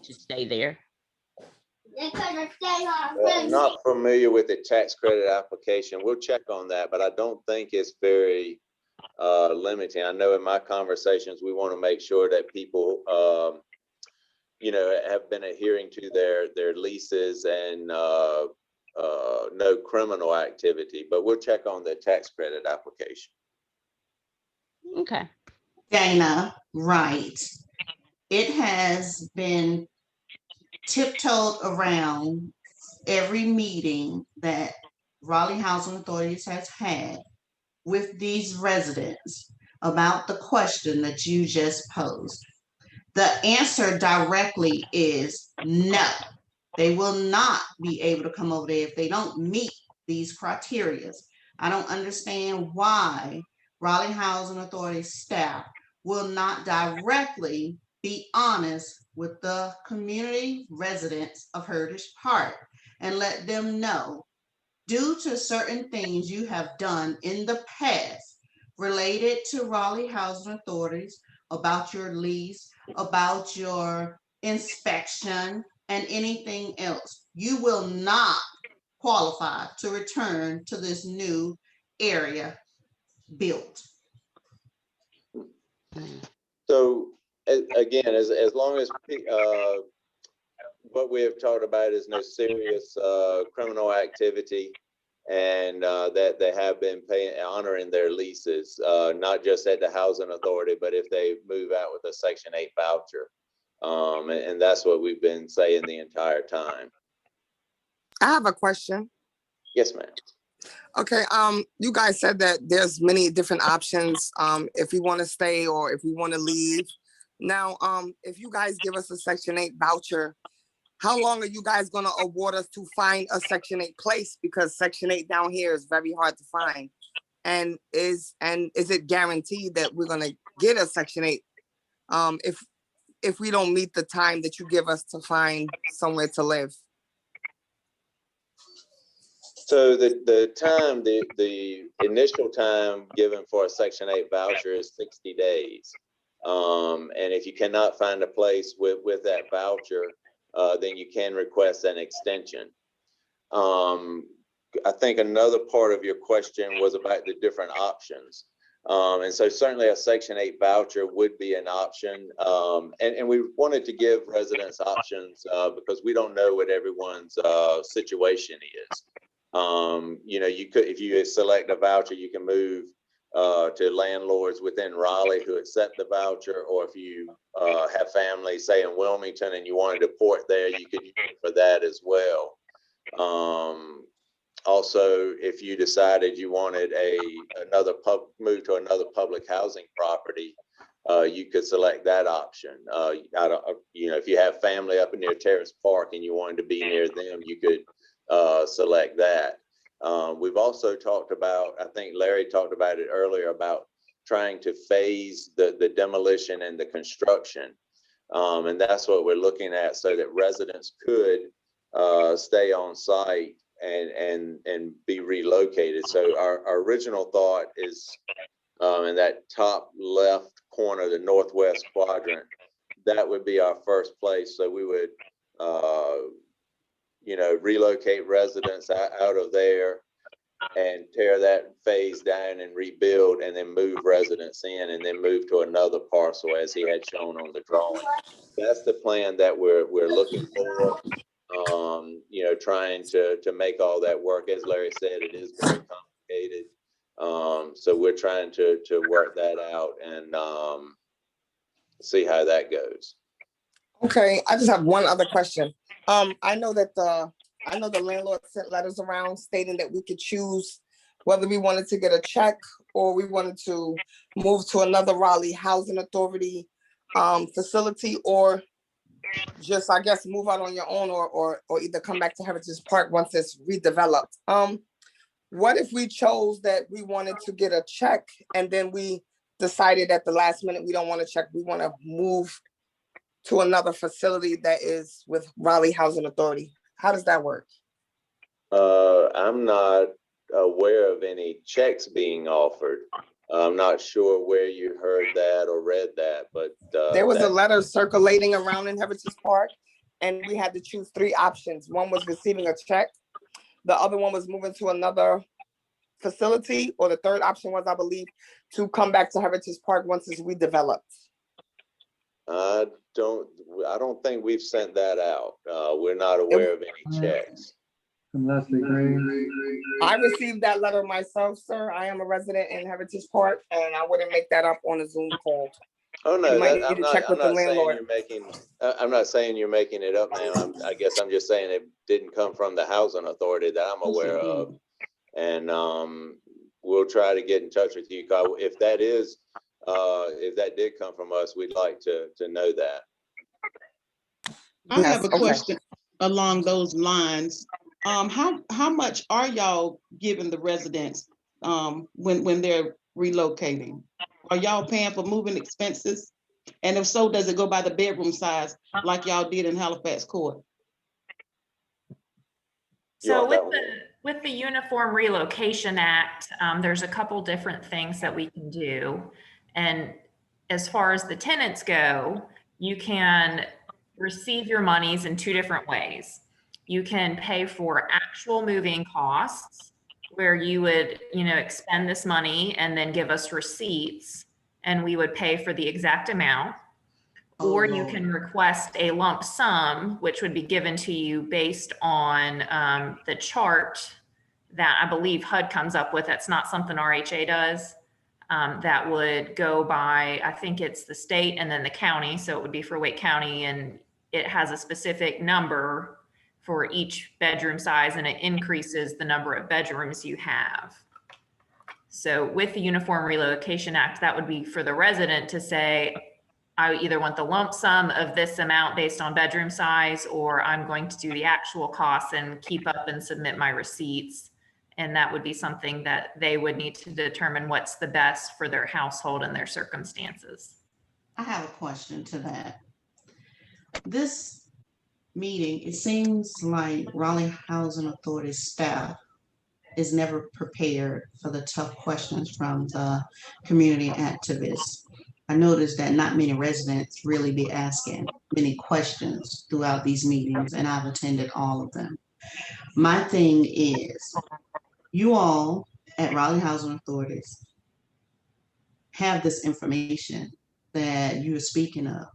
stay there? I'm not familiar with the tax credit application. We'll check on that, but I don't think it's very limiting. I know in my conversations, we want to make sure that people, have been adhering to their leases and no criminal activity, but we'll check on the tax credit application. Okay. Dana, right. It has been tiptoed around every meeting that Raleigh Housing Authorities has had with these residents about the question that you just posed. The answer directly is no. They will not be able to come over there if they don't meet these criteria. I don't understand why Raleigh Housing Authority staff will not directly be honest with the community residents of Heritage Park and let them know, due to certain things you have done in the past related to Raleigh Housing Authorities, about your lease, about your inspection, and anything else, you will not qualify to return to this new area built. So again, as long as what we have talked about is no serious criminal activity, and that they have been honoring their leases, not just at the housing authority, but if they move out with a Section 8 voucher. And that's what we've been saying the entire time. I have a question. Yes, ma'am. Okay, you guys said that there's many different options if we want to stay or if we want to leave. Now, if you guys give us a Section 8 voucher, how long are you guys going to award us to find a Section 8 place? Because Section 8 down here is very hard to find. And is it guaranteed that we're going to get a Section 8 if we don't meet the time that you give us to find somewhere to live? So the initial time given for a Section 8 voucher is 60 days. And if you cannot find a place with that voucher, then you can request an extension. I think another part of your question was about the different options. And so certainly a Section 8 voucher would be an option. And we wanted to give residents options because we don't know what everyone's situation is. You know, you could, if you select a voucher, you can move to landlords within Raleigh who accept the voucher, or if you have family, say in Wilmington, and you wanted to port there, you could use it for that as well. Also, if you decided you wanted move to another public housing property, you could select that option. You know, if you have family up near Terrace Park and you wanted to be near them, you could select that. We've also talked about, I think Larry talked about it earlier, about trying to phase the demolition and the construction. And that's what we're looking at, so that residents could stay on site and be relocated. So our original thought is in that top left corner, the northwest quadrant, that would be our first place. So we would, you know, relocate residents out of there and tear that phase down and rebuild, and then move residents in, and then move to another parcel as he had shown on the drawing. That's the plan that we're looking for. You know, trying to make all that work. As Larry said, it is very complicated. So we're trying to work that out and see how that goes. Okay, I just have one other question. I know the landlord sent letters around stating that we could choose whether we wanted to get a check or we wanted to move to another Raleigh Housing Authority facility, or just, I guess, move out on your own, or either come back to Heritage Park once it's redeveloped. What if we chose that we wanted to get a check and then we decided at the last minute we don't want a check, we want to move to another facility that is with Raleigh Housing Authority? How does that work? I'm not aware of any checks being offered. I'm not sure where you heard that or read that, but there was a letter circulating around in Heritage Park, and we had to choose 3 options. One was receiving a check, the other one was moving to another facility, or the third option was, I believe, to come back to Heritage Park once it's redeveloped. I don't think we've sent that out. We're not aware of any checks. I received that letter myself, sir. I am a resident in Heritage Park, and I wouldn't make that up on a Zoom call. Oh no, I'm not saying you're making it up now. I guess I'm just saying it didn't come from the housing authority that I'm aware of, and we'll try to get in touch with you. If that did come from us, we'd like to know that. I have a question along those lines. How much are y'all giving the residents when they're relocating? Are y'all paying for moving expenses? And if so, does it go by the bedroom size like y'all did in Halifax Court? So with the Uniform Relocation Act, there's a couple different things that we can do. And as far as the tenants go, you can receive your monies in 2 different ways. You can pay for actual moving costs, where you would, expend this money and then give us receipts, and we would pay for the exact amount. Or you can request a lump sum, which would be given to you based on the chart that I believe HUD comes up with. That's not something RHA does. That would go by, I think it's the state and then the county. So it would be for Wake County, and it has a specific number for each bedroom size, and it increases the number of bedrooms you have. So with the Uniform Relocation Act, that would be for the resident to say, I either want the lump sum of this amount based on bedroom size, or I'm going to do the actual costs and keep up and submit my receipts. And that would be something that they would need to determine what's the best for their household and their circumstances. I have a question to that. This meeting, it seems like Raleigh Housing Authority staff is never prepared for the tough questions from the community activists. I noticed that not many residents really be asking many questions throughout these meetings, and I've attended all of them. My thing is, you all at Raleigh Housing Authorities have this information that you are speaking of.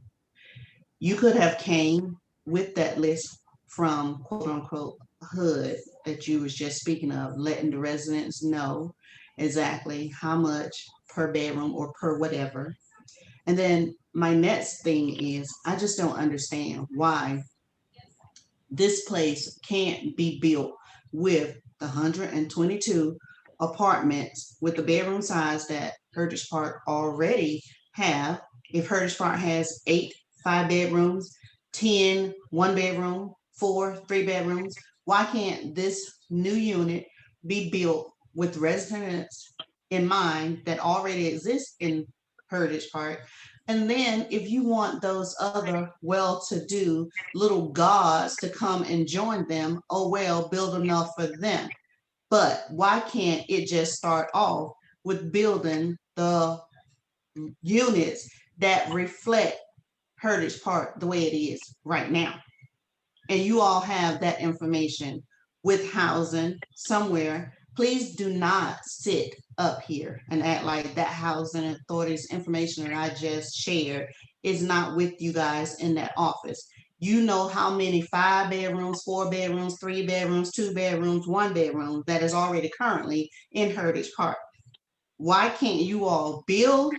You could have came with that list from quote unquote HUD that you was just speaking of, letting the residents know exactly how much per bedroom or per whatever. And then my next thing is, I just don't understand why this place can't be built with the 122 apartments with the bedroom size that Heritage Park already have. If Heritage Park has 8 5-bedrooms, 10 1-bedroom, 4 3-bedrooms, why can't this new unit be built with residents in mind that already exist in Heritage Park? And then if you want those other well-to-do little gods to come and join them, oh well, build enough for them. But why can't it just start off with building the units that reflect Heritage Park the way it is right now? And you all have that information with housing somewhere. Please do not sit up here and act like that housing authority's information that I just shared is not with you guys in that office. You know how many 5 bedrooms, 4 bedrooms, 3 bedrooms, 2 bedrooms, 1 bedroom that is already currently in Heritage Park. Why can't you all build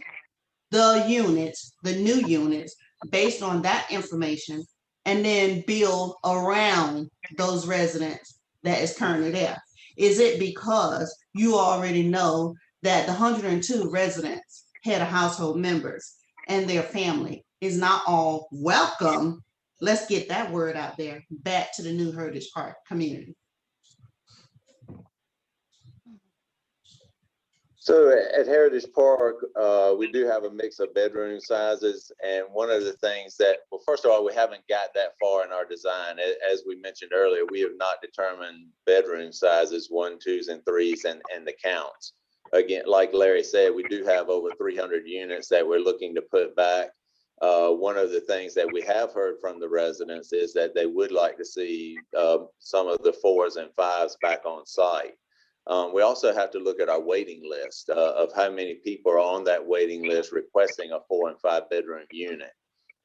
the units, the new units, based on that information, and then build around those residents that is currently there? Is it because you already know that the 102 residents, head of household members, and their family is not all welcome? Let's get that word out there back to the new Heritage Park community. So at Heritage Park, we do have a mix of bedroom sizes. And one of the things that, well, first of all, we haven't got that far in our design. As we mentioned earlier, we have not determined bedroom sizes, 1, 2s, and 3s, and the counts. Again, like Larry said, we do have over 300 units that we're looking to put back. One of the things that we have heard from the residents is that they would like to see some of the 4s and 5s back on site. We also have to look at our waiting list of how many people are on that waiting list requesting a 4 and 5 bedroom unit.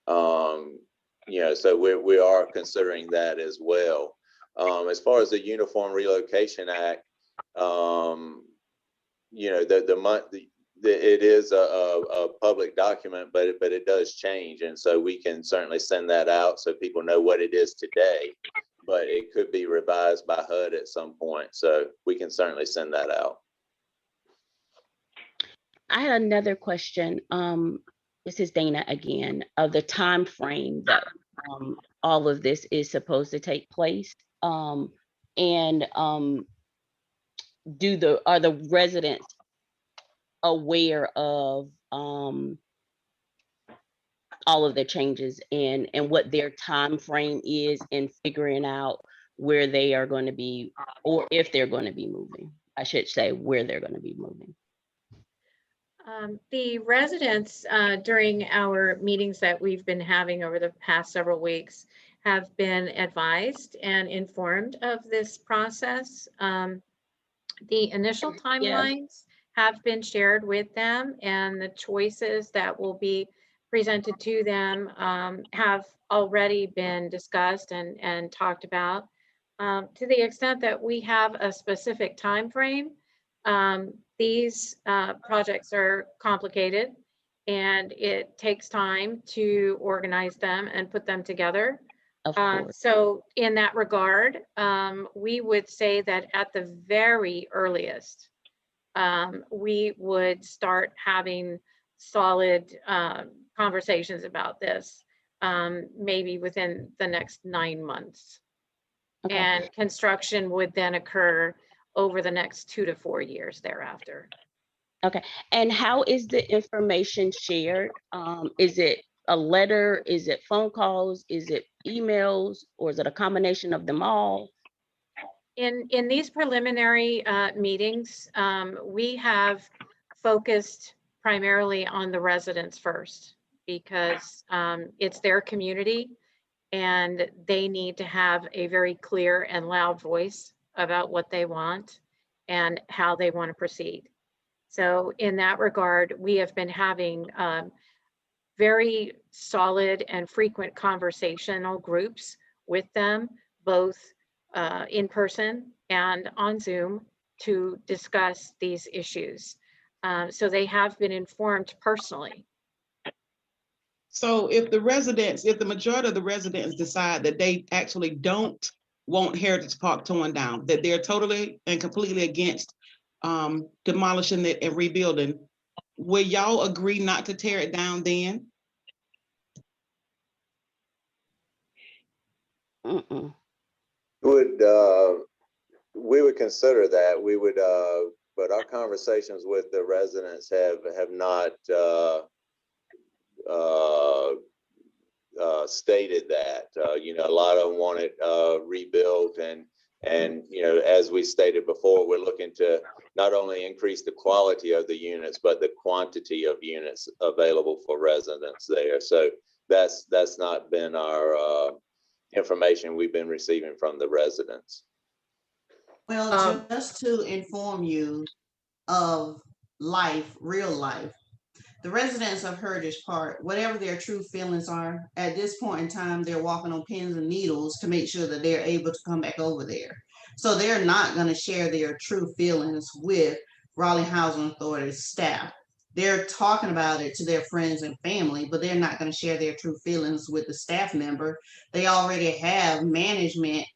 You know, so we are considering that as well. As far as the Uniform Relocation Act, you know, it is a public document, but it does change, and so we can certainly send that out so people know what it is today. But it could be revised by HUD at some point, so we can certainly send that out. I had another question. This is Dana again, of the time frame that all of this is supposed to take place. Are the residents aware of all of the changes and what their time frame is in figuring out where they are going to be, or if they're going to be moving? I should say where they're going to be moving. The residents during our meetings that we've been having over the past several weeks have been advised and informed of this process. The initial timelines have been shared with them, and the choices that will be presented to them have already been discussed and talked about. To the extent that we have a specific time frame, these projects are complicated, and it takes time to organize them and put them together. So in that regard, we would say that at the very earliest, we would start having solid conversations about this, maybe within the next 9 months. Okay. And construction would then occur over the next 2 to 4 years thereafter. Okay, and how is the information shared? Is it a letter? Is it phone calls? Is it emails? Or is it a combination of them all? In these preliminary meetings, we have focused primarily on the residents first because it's their community and they need to have a very clear and loud voice about what they want and how they want to proceed. So in that regard, we have been having very solid and frequent conversational groups with them, both in person and on Zoom, to discuss these issues. So they have been informed personally. So if the majority of the residents decide that they actually don't want Heritage Park torn down, that they're totally and completely against demolishing it and rebuilding, will y'all agree not to tear it down then? We would consider that. We would, but our conversations with the residents have not stated that. You know, a lot of them want it rebuilt, and you know, as we stated before, we're looking to not only increase the quality of the units, but the quantity of units available for residents there. So that's not been our information we've been receiving from the residents. Well, just to inform you of life, real life, the residents of Heritage Park, whatever their true feelings are, at this point in time, they're walking on pins and needles to make sure that they're able to come back over there. So they're not going to share their true feelings with Raleigh Housing Authority staff. They're talking about it to their friends and family, but they're not going to share their true feelings with the staff member. They already have management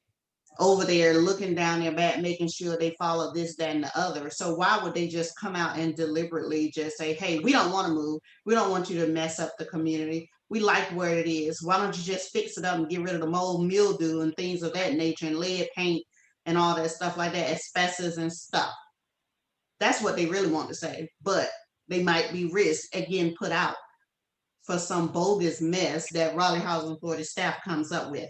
over there looking down their back, making sure they follow this, that, and the other. So why would they just come out and deliberately just say, hey, we don't want to move. We don't want you to mess up the community. We like where it is. Why don't you just fix it up and get rid of the mold, mildew, and things of that nature, and lead paint and all that stuff like that, asbestos and stuff. That's what they really want to say, but they might be risked again put out for some bogus mess that Raleigh Housing Authority staff comes up with.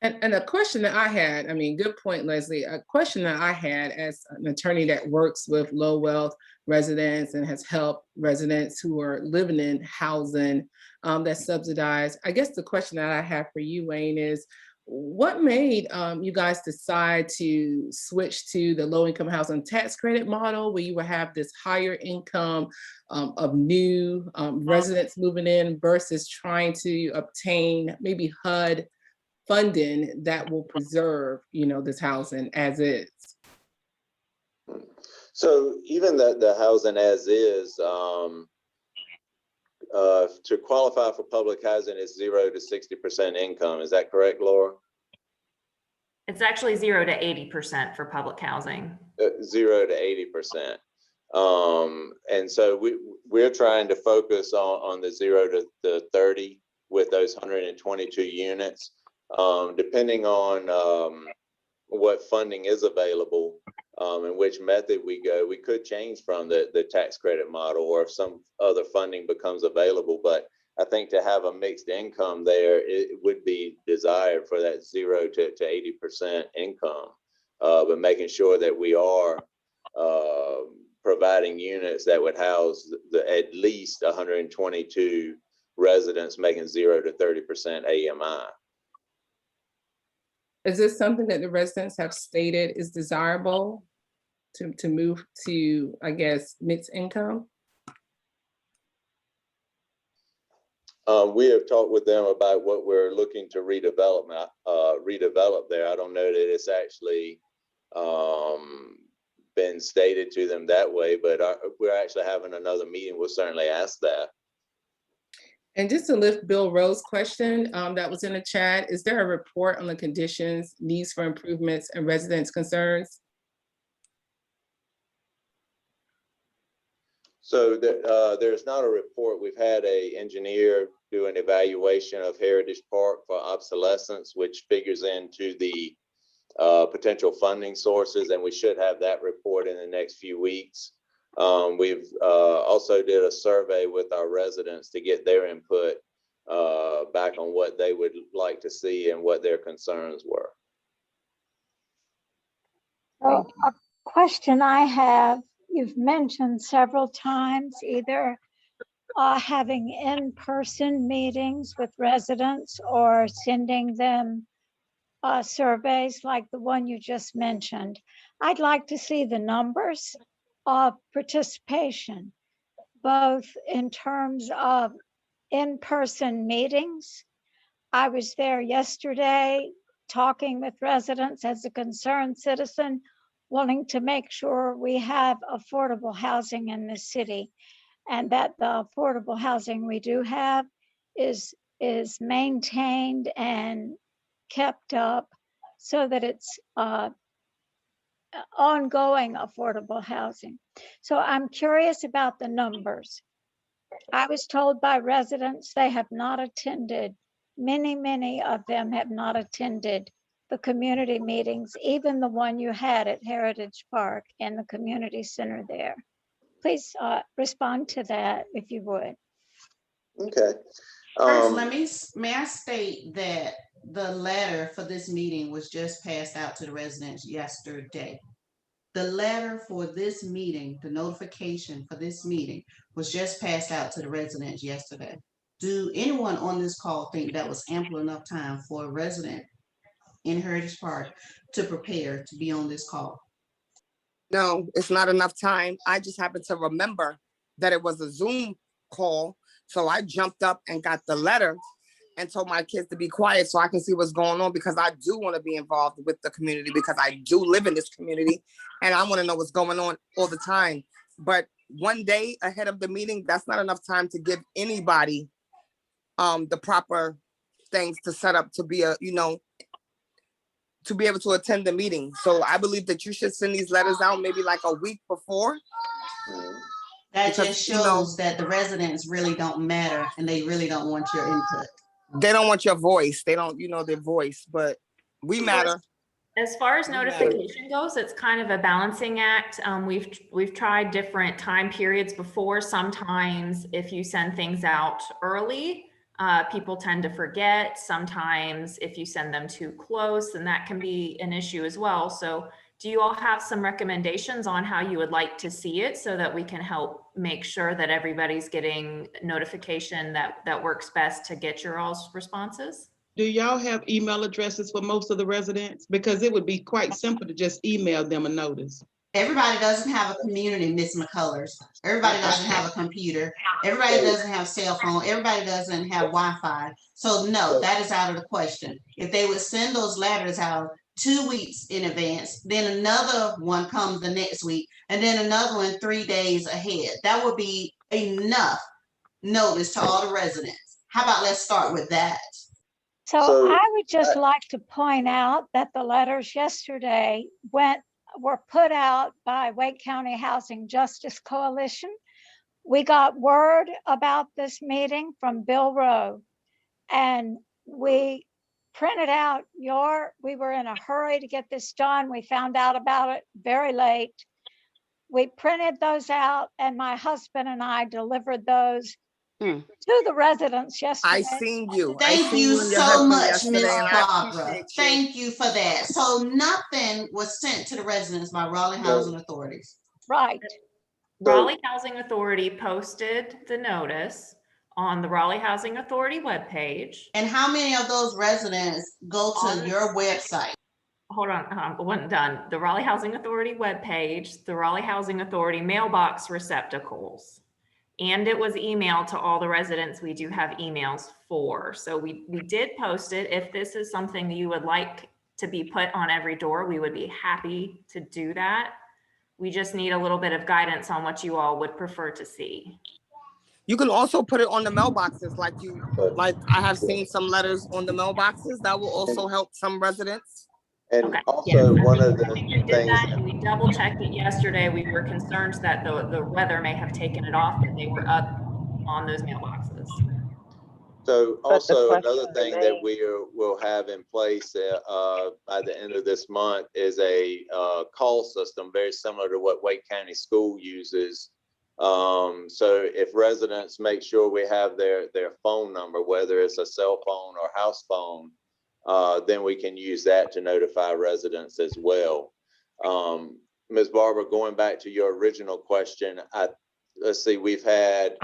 And a question that I had, I mean, good point, Leslie. A question that I had as an attorney that works with low wealth residents and has helped residents who are living in housing that's subsidized. I guess the question that I have for you, Wayne, is what made you guys decide to switch to the low income housing tax credit model where you would have this higher income of new residents moving in versus trying to obtain maybe HUD funding that will preserve, you know, this housing as is? So even the housing as is, to qualify for public housing is 0 to 60% income. Is that correct, Laura? It's actually 0 to 80% for public housing. 0 to 80%. And so we're trying to focus on the 0 to 30 with those 122 units. Depending on what funding is available and which method we go, we could change from the tax credit model or if some other funding becomes available. But I think to have a mixed income there, it would be desired for that 0 to 80% income, but making sure that we are providing units that would house at least 122 residents making 0 to 30% AMI. Is this something that the residents have stated is desirable to move to, I guess, mixed income? We have talked with them about what we're looking to redevelop there. I don't know that it's actually been stated to them that way, but we're actually having another meeting. We'll certainly ask that. And just to lift Bill Rowe's question that was in the chat, is there a report on the conditions, needs for improvements, and residents' concerns? So there's not a report. We've had an engineer do an evaluation of Heritage Park for obsolescence, which figures into the potential funding sources, and we should have that report in the next few weeks. We've also did a survey with our residents to get their input back on what they would like to see and what their concerns were. So a question I have, you've mentioned several times either having in-person meetings with residents or sending them surveys like the one you just mentioned. I'd like to see the numbers of participation, both in terms of in-person meetings. I was there yesterday talking with residents as a concerned citizen, wanting to make sure we have affordable housing in the city, and that the affordable housing we do have is maintained and kept up so that it's ongoing affordable housing. So I'm curious about the numbers. I was told by residents they have not attended, many of them have not attended the community meetings, even the one you had at Heritage Park in the community center there. Please respond to that if you would. Okay. First, may I state that the letter for this meeting was just passed out to the residents yesterday. The letter for this meeting, the notification for this meeting was just passed out to the residents yesterday. Do anyone on this call think that was ample enough time for a resident in Heritage Park to prepare to be on this call? No, it's not enough time. I just happened to remember that it was a Zoom call. So I jumped up and got the letter and told my kids to be quiet so I can see what's going on, because I do want to be involved with the community, because I do live in this community and I want to know what's going on all the time. But one day ahead of the meeting, that's not enough time to give anybody the proper things to set up to be to be able to attend the meeting. So I believe that you should send these letters out maybe like a week before. That just shows that the residents really don't matter and they really don't want your input. They don't want your voice. They don't, their voice, but we matter. As far as notification goes, it's kind of a balancing act. We've tried different time periods before. Sometimes if you send things out early, people tend to forget. Sometimes if you send them too close, then that can be an issue as well. So do you all have some recommendations on how you would like to see it so that we can help make sure that everybody's getting notification that works best to get your all's responses? Do y'all have email addresses for most of the residents? Because it would be quite simple to just email them a notice. Everybody doesn't have a community, Miss McCullers. Everybody doesn't have a computer. Everybody doesn't have cell phone. Everybody doesn't have Wi-Fi. So no, that is out of the question. If they would send those letters out 2 weeks in advance, then another one comes the next week, and then another one 3 days ahead, that would be enough notice to all the residents. How about let's start with that? So I would just like to point out that the letters yesterday were put out by Wake County Housing Justice Coalition. We got word about this meeting from Bill Rowe, and we printed out we were in a hurry to get this done. We found out about it very late. We printed those out, and my husband and I delivered those to the residents yesterday. I seen you. Thank you so much, Ms. Barbara. Thank you for that. So nothing was sent to the residents by Raleigh Housing Authorities. Right. Raleigh Housing Authority posted the notice on the Raleigh Housing Authority webpage. And how many of those residents go to your website? Hold on, I wasn't done. The Raleigh Housing Authority webpage, the Raleigh Housing Authority mailbox receptacles. And it was emailed to all the residents we do have emails for. So we did post it. If this is something you would like to be put on every door, we would be happy to do that. We just need a little bit of guidance on what you all would prefer to see. You can also put it on the mailboxes, like I have seen some letters on the mailboxes. That will also help some residents. And also one of the things, we double checked it yesterday. We were concerned that the weather may have taken it off, and they were up on those mailboxes. so also another thing that we will have in place by the end of this month is a call system very similar to what Wake County School uses. So if residents make sure we have their phone number, whether it's a cell phone or house phone, then we can use that to notify residents as well. Ms. Barber, going back to your original question, let's see, we've had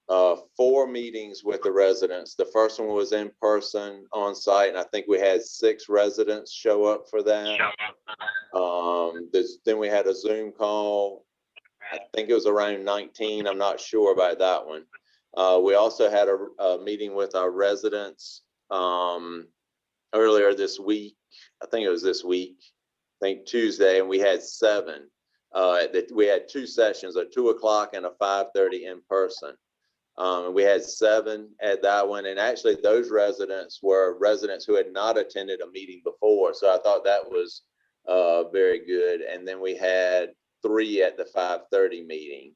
4 meetings with the residents. The first one was in person on site, and I think we had 6 residents show up for that. Then we had a Zoom call. I think it was around 19. I'm not sure about that one. We also had a meeting with our residents earlier this week. I think it was this week. I think Tuesday, and we had 7. We had 2 sessions, a 2 o'clock and a 5:30 in person. And we had 7 at that one. And actually those residents were residents who had not attended a meeting before. So I thought that was very good. And then we had 3 at the 5:30 meeting.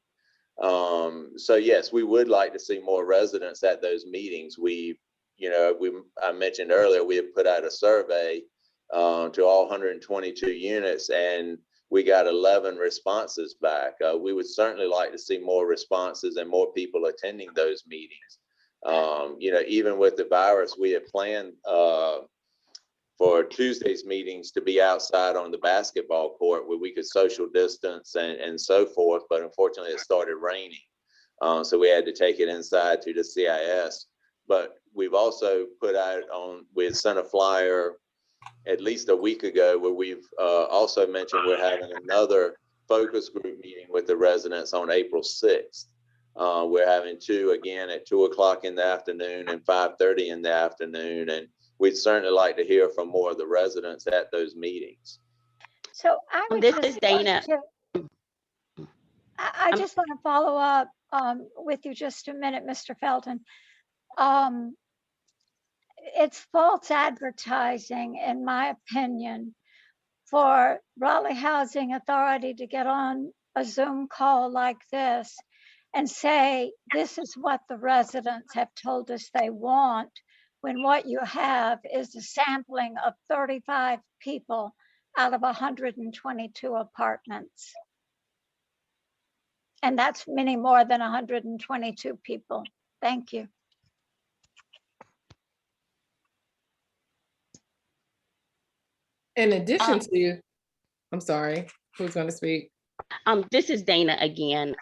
So yes, we would like to see more residents at those meetings. I mentioned earlier, we have put out a survey to all 122 units, and we got 11 responses back. We would certainly like to see more responses and more people attending those meetings. Even with the virus, we had planned for Tuesday's meetings to be outside on the basketball court where we could social distance and so forth, but unfortunately it started raining. So we had to take it inside to the CIS. But we've also we had sent a flyer at least a week ago where we've also mentioned we're having another focus group meeting with the residents on April 6th. We're having 2 again at 2 o'clock in the afternoon and 5:30 in the afternoon. And we'd certainly like to hear from more of the residents at those meetings. So I would This is Dana. I just want to follow up with you just a minute, Mr. Felton. It's false advertising, in my opinion, for Raleigh Housing Authority to get on a Zoom call like this and say, this is what the residents have told us they want, when what you have is a sampling of 35 people out of 122 apartments. And that's many more than 122 people. Thank you. In addition to, I'm sorry, who's going to speak? This is Dana again.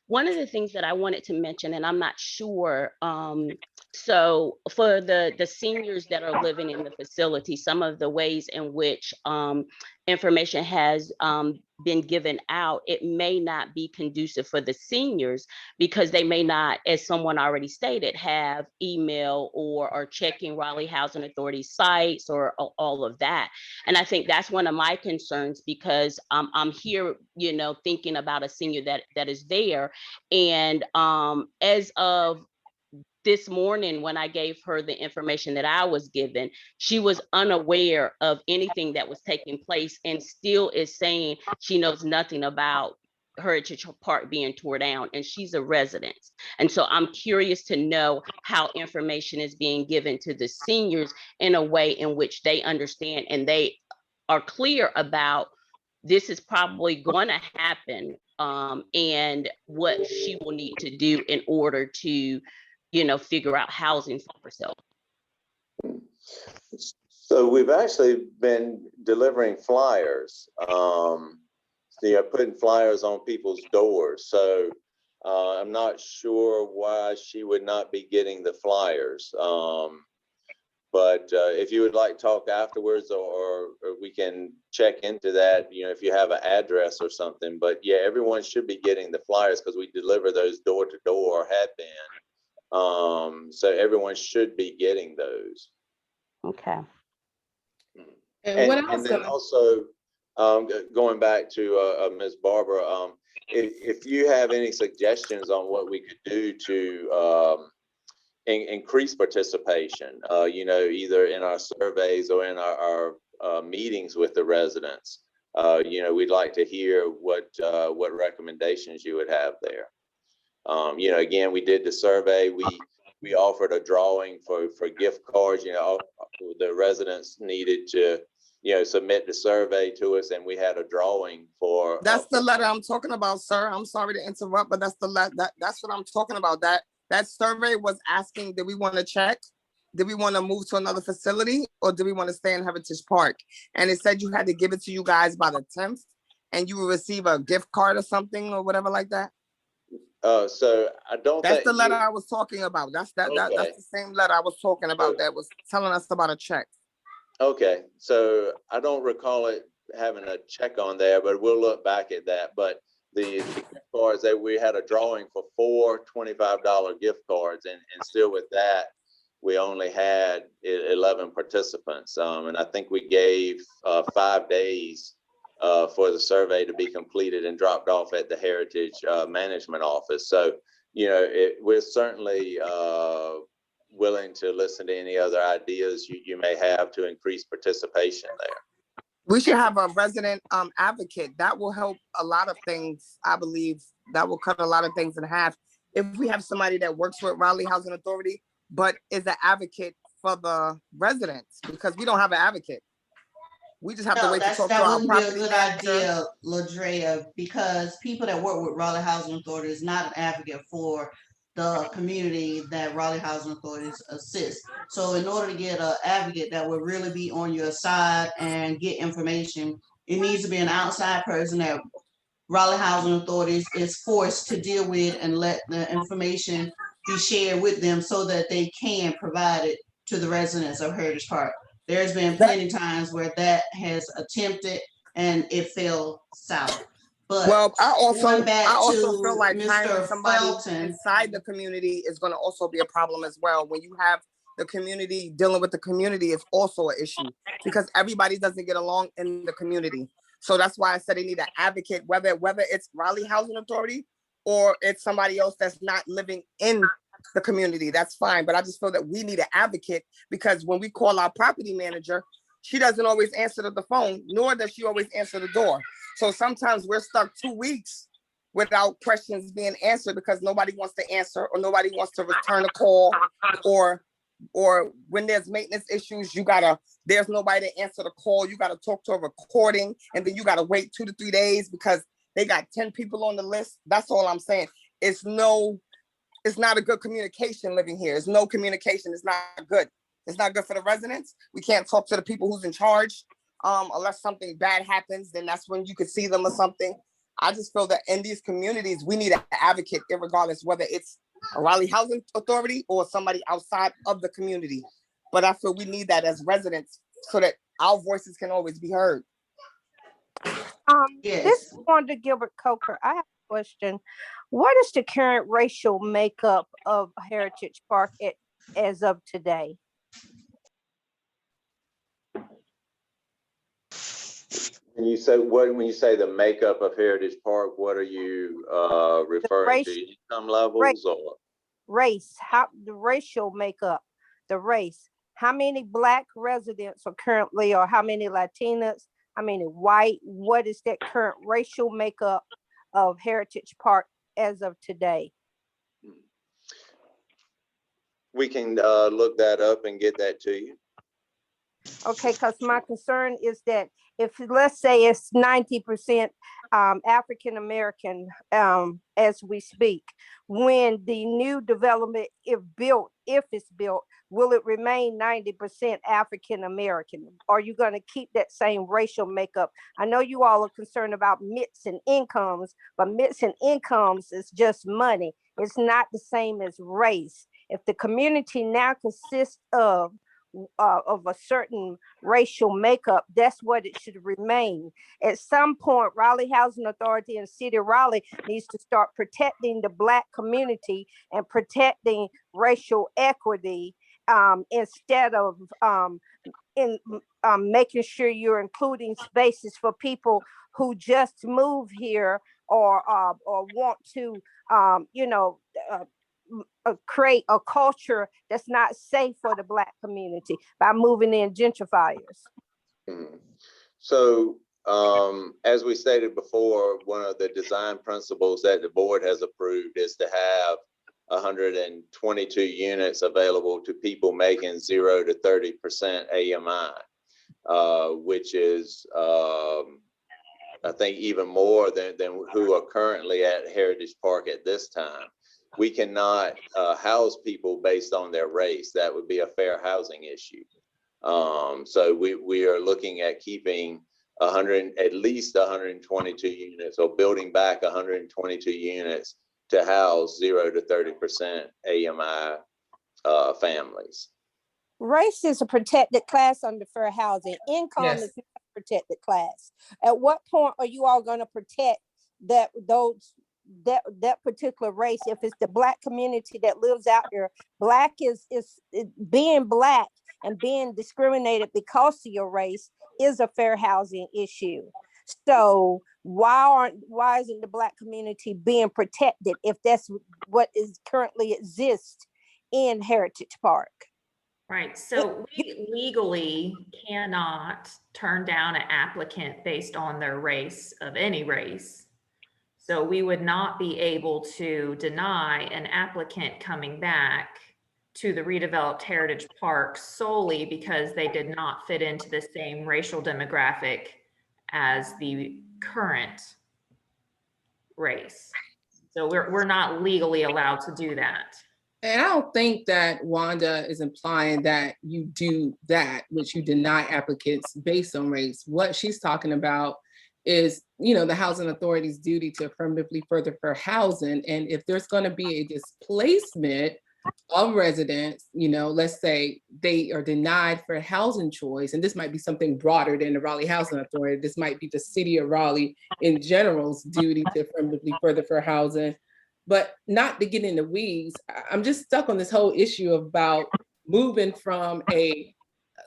One of the things that I wanted to mention, and I'm not sure, so for the seniors that are living in the facility, some of the ways in which information has been given out, it may not be conducive for the seniors because they may not, as someone already stated, have email or are checking Raleigh Housing Authority sites or all of that. And I think that's one of my concerns because I'm here, thinking about a senior that is there. And as of this morning, when I gave her the information that I was given, she was unaware of anything that was taking place and still is saying she knows nothing about Heritage Park being torn down, and she's a resident. And so I'm curious to know how information is being given to the seniors in a way in which they understand and they are clear about this is probably going to happen, and what she will need to do in order to figure out housing for herself. So we've actually been delivering flyers, putting flyers on people's doors. So I'm not sure why she would not be getting the flyers. But if you would like to talk afterwards, or we can check into that, if you have an address or something. But yeah, everyone should be getting the flyers because we deliver those door to door, or have been. So everyone should be getting those. Okay. And then also, going back to Ms. Barber, if you have any suggestions on what we could do to increase participation, either in our surveys or in our meetings with the residents, we'd like to hear what recommendations you would have there. Again, we did the survey. We offered a drawing for gift cards. The residents needed to, submit the survey to us, and we had a drawing for. That's the letter I'm talking about, sir. I'm sorry to interrupt, but that's the that's what I'm talking about. That survey was asking, did we want to check did we want to move to another facility or do we want to stay in Heritage Park? And it said you had to give it to you guys by the 10th and you will receive a gift card or something or whatever like that. So I don't That's think the letter I was talking about. That's Okay. the same letter I was talking about that was telling us about a check. Okay, so I don't recall it having a check on there, but we'll look back at that. But the gift cards that we had a drawing for 4 $25 gift cards, and still with that, we only had 11 participants. And I think we gave 5 days for the survey to be completed and dropped off at the Heritage Management Office. So, you know, we're certainly willing to listen to any other ideas you may have to increase participation there. We should have a resident advocate. That will help a lot of things. I believe that will cut a lot of things in half. If we have somebody that works with Raleigh Housing Authority, but is an advocate for the residents, because we don't have an advocate. We just have to No, wait to talk to that our wouldn't be a property good manager. idea, Ladrea, because people that work with Raleigh Housing Authority is not an advocate for the community that Raleigh Housing Authority assists. So in order to get an advocate that will really be on your side and get information, it needs to be an outside person that Raleigh Housing Authority is forced to deal with and let the information be shared with them so that they can provide it to the residents of Heritage Park. There's been plenty of times where that has attempted and it fell south. But Well, I also to feel like hiring Mr. somebody Felton, inside the community is going to also be a problem as well. When you have the community dealing with the community, is also an issue because everybody doesn't get along in the community. So that's why I said they need an advocate, whether it's Raleigh Housing Authority or it's somebody else that's not living in the community. That's fine. But I just feel that we need an advocate because when we call our property manager, she doesn't always answer the phone, nor does she always answer the door. So sometimes we're stuck 2 weeks without questions being answered because nobody wants to answer or nobody wants to return a call, or when there's maintenance issues, there's nobody to answer the call. You got to talk to a recording and then you got to wait 2 to 3 days because they got 10 people on the list. That's all I'm saying. It's not a good communication living here. It's no communication. It's not good. It's not good for the residents. We can't talk to the people who's in charge. Unless something bad happens, then that's when you could see them or something. I just feel that in these communities, we need an advocate, regardless whether it's a Raleigh Housing Authority or somebody outside of the community. But I feel we need that as residents so that our voices can always be heard. This is Wanda Gilbert Coker. I have a question. What is the current racial makeup of Heritage Park as of today? When you say the makeup of Heritage Park, what are you referring to? Income levels or race? How the racial makeup, the race. How many Black residents are currently, or how many Latinas? How many white? What is that current racial makeup of Heritage Park as of today? we can look that up and get that to you. Okay, because my concern is that if, let's say it's 90% African American as we speak, when the new development, if it's built, will it remain 90% African American? Are you going to keep that same racial makeup? I know you all are concerned about mix and incomes, but mix and incomes is just money. It's not the same as race. If the community now consists of a certain racial makeup, that's what it should remain. At some point, Raleigh Housing Authority and City of Raleigh needs to start protecting the Black community and protecting racial equity instead of making sure you're including spaces for people who just move here or want to, create a culture that's not safe for the Black community by moving in gentrifiers. Mm-hmm. So as we stated before, one of the design principles that the board has approved is to have 122 units available to people making 0 to 30% AMI, which is I think even more than who are currently at Heritage Park at this time. we cannot house people based on their race. That would be a fair housing issue. So we are looking at keeping at least 122 units, or building back 122 units to house 0 to 30% AMI families. Race is a protected class under fair housing. Income is not a protected class. At what point are you all going to protect that particular race? If it's the Black community that lives out here, Black is being Black and being discriminated because of your race is a fair housing issue. So why isn't the Black community being protected if that's what is currently exists in Heritage Park? Right, so we legally cannot turn down an applicant based on their race, of any race. So we would not be able to deny an applicant coming back to the redeveloped Heritage Park solely because they did not fit into the same racial demographic as the current race. So we're not legally allowed to do that. And I don't think that Wanda is implying that you do that, which you deny applicants based on race. What she's talking about is, the housing authority's duty to affirmatively further fair housing. And if there's going to be a displacement of residents, let's say they are denied fair housing choice, and this might be something broader than the Raleigh Housing Authority. This might be the city of Raleigh in general's duty to affirmatively further fair housing. But not to get in the weeds, I'm just stuck on this whole issue about moving from a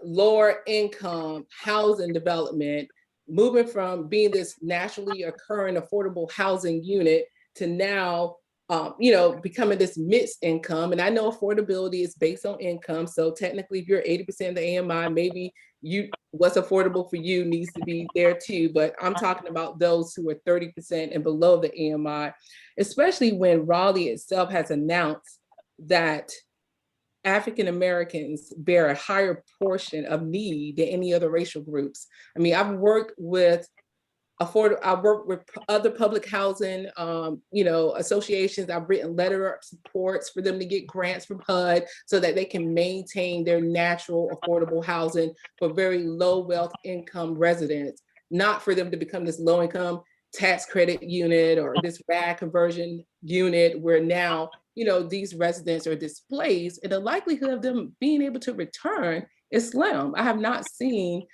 lower income housing development, moving from being this naturally occurring affordable housing unit to now, becoming this mixed income. And I know affordability is based on income. So technically, if you're 80% of the AMI, maybe what's affordable for you needs to be there too. But I'm talking about those who are 30% and below the AMI, especially when Raleigh itself has announced that African Americans bear a higher portion of need than any other racial groups. I mean, I've worked with other public housing, associations. I've written letter supports for them to get grants from HUD so that they can maintain their natural affordable housing for very low wealth income residents, not for them to become this low income tax credit unit or this RAD conversion unit where now, these residents are displaced and the likelihood of them being able to return is slim. I have not seen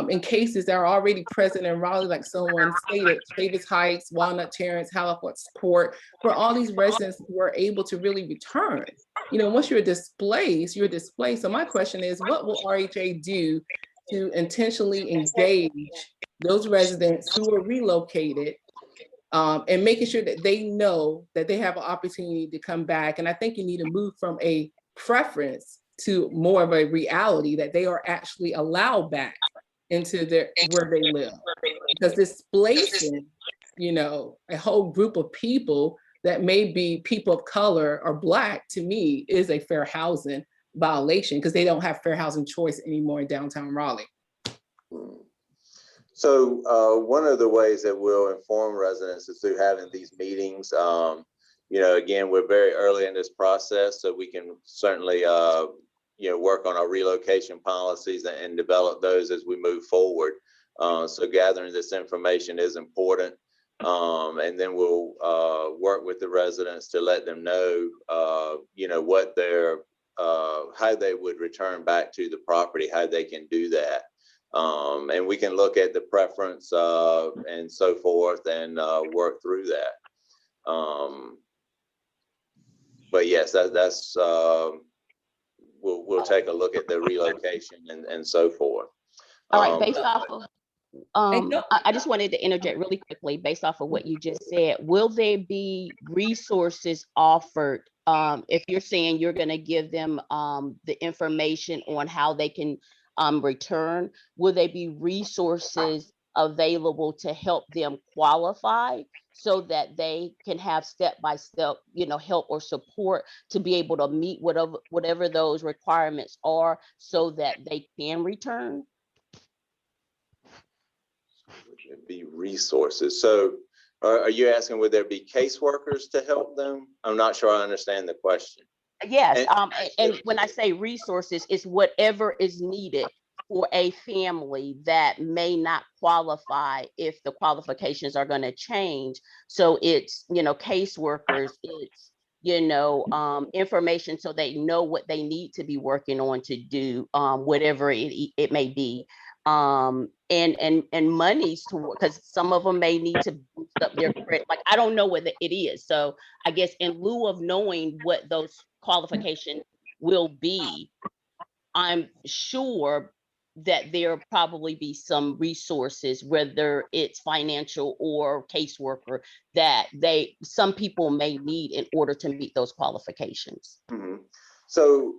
in cases that are already present in Raleigh, like someone stated, Davis Heights, Walnut Terrace, Halifax Port, where all these residents were able to really return. Once you're displaced, you're displaced. So my question is, what will RHA do to intentionally engage those residents who are relocated and making sure that they know that they have an opportunity to come back? And I think you need to move from a preference to more of a reality that they are actually allowed back into where they live. Because displacing, a whole group of people that may be people of color or Black, to me, is a fair housing violation because they don't have fair housing choice anymore in downtown Raleigh. So one of the ways that we'll inform residents is through having these meetings. Again, we're very early in this process, so we can certainly work on our relocation policies and develop those as we move forward. So gathering this information is important. And then we'll work with the residents to let them know, what how they would return back to the property, how they can do that. And we can look at the preference and so forth and work through that. But yes, that's we'll take a look at the relocation and so forth. All right, based off of, I just wanted to interject really quickly based off of what you just said. Will there be resources offered if you're saying you're going to give them the information on how they can return? Will there be resources available to help them qualify so that they can have step-by-step, help or support to be able to meet whatever those requirements are so that they can return? Be resources. So Are you asking, would there be caseworkers to help them? I'm not sure I understand the question. Yes, and when I say resources, it's whatever is needed for a family that may not qualify if the qualifications are going to change. So it's, caseworkers, it's, information so they know what they need to be working on to do, whatever it may be. And monies to, because some of them may need to boost up their credit. Like, I don't know what it is. So I guess in lieu of knowing what those qualifications will be, I'm sure that there'll probably be some resources, whether it's financial or caseworker, that some people may need in order to meet those qualifications. Mm-hmm. So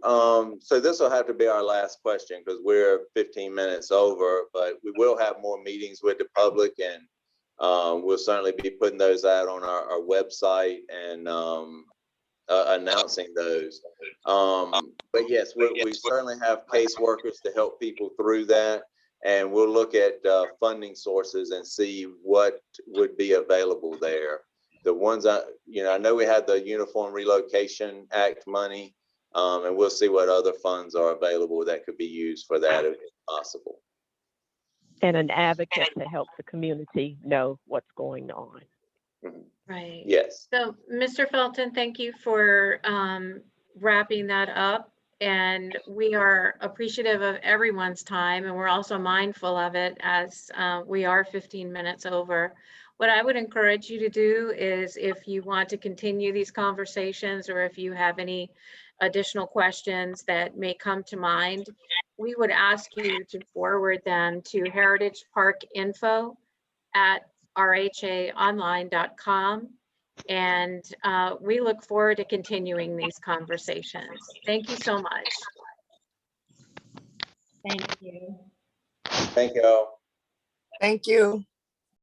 this will have to be our last question because we're 15 minutes over, but we will have more meetings with the public, and we'll certainly be putting those out on our website and announcing those. But yes, we certainly have caseworkers to help people through that, and we'll look at funding sources and see what would be available there. The ones I know we had the Uniform Relocation Act money. And we'll see what other funds are available that could be used for that if possible. And an advocate to help the community know what's going on. Right. Yes. So, Mr. Felton, thank you for wrapping that up. And we are appreciative of everyone's time, and we're also mindful of it as we are 15 minutes over. What I would encourage you to do is, if you want to continue these conversations, or if you have any additional questions that may come to mind, we would ask you to forward them to heritageparkinfo@rhaonline.com. And we look forward to continuing these conversations. Thank you so much. Thank you. Thank you all. Thank you.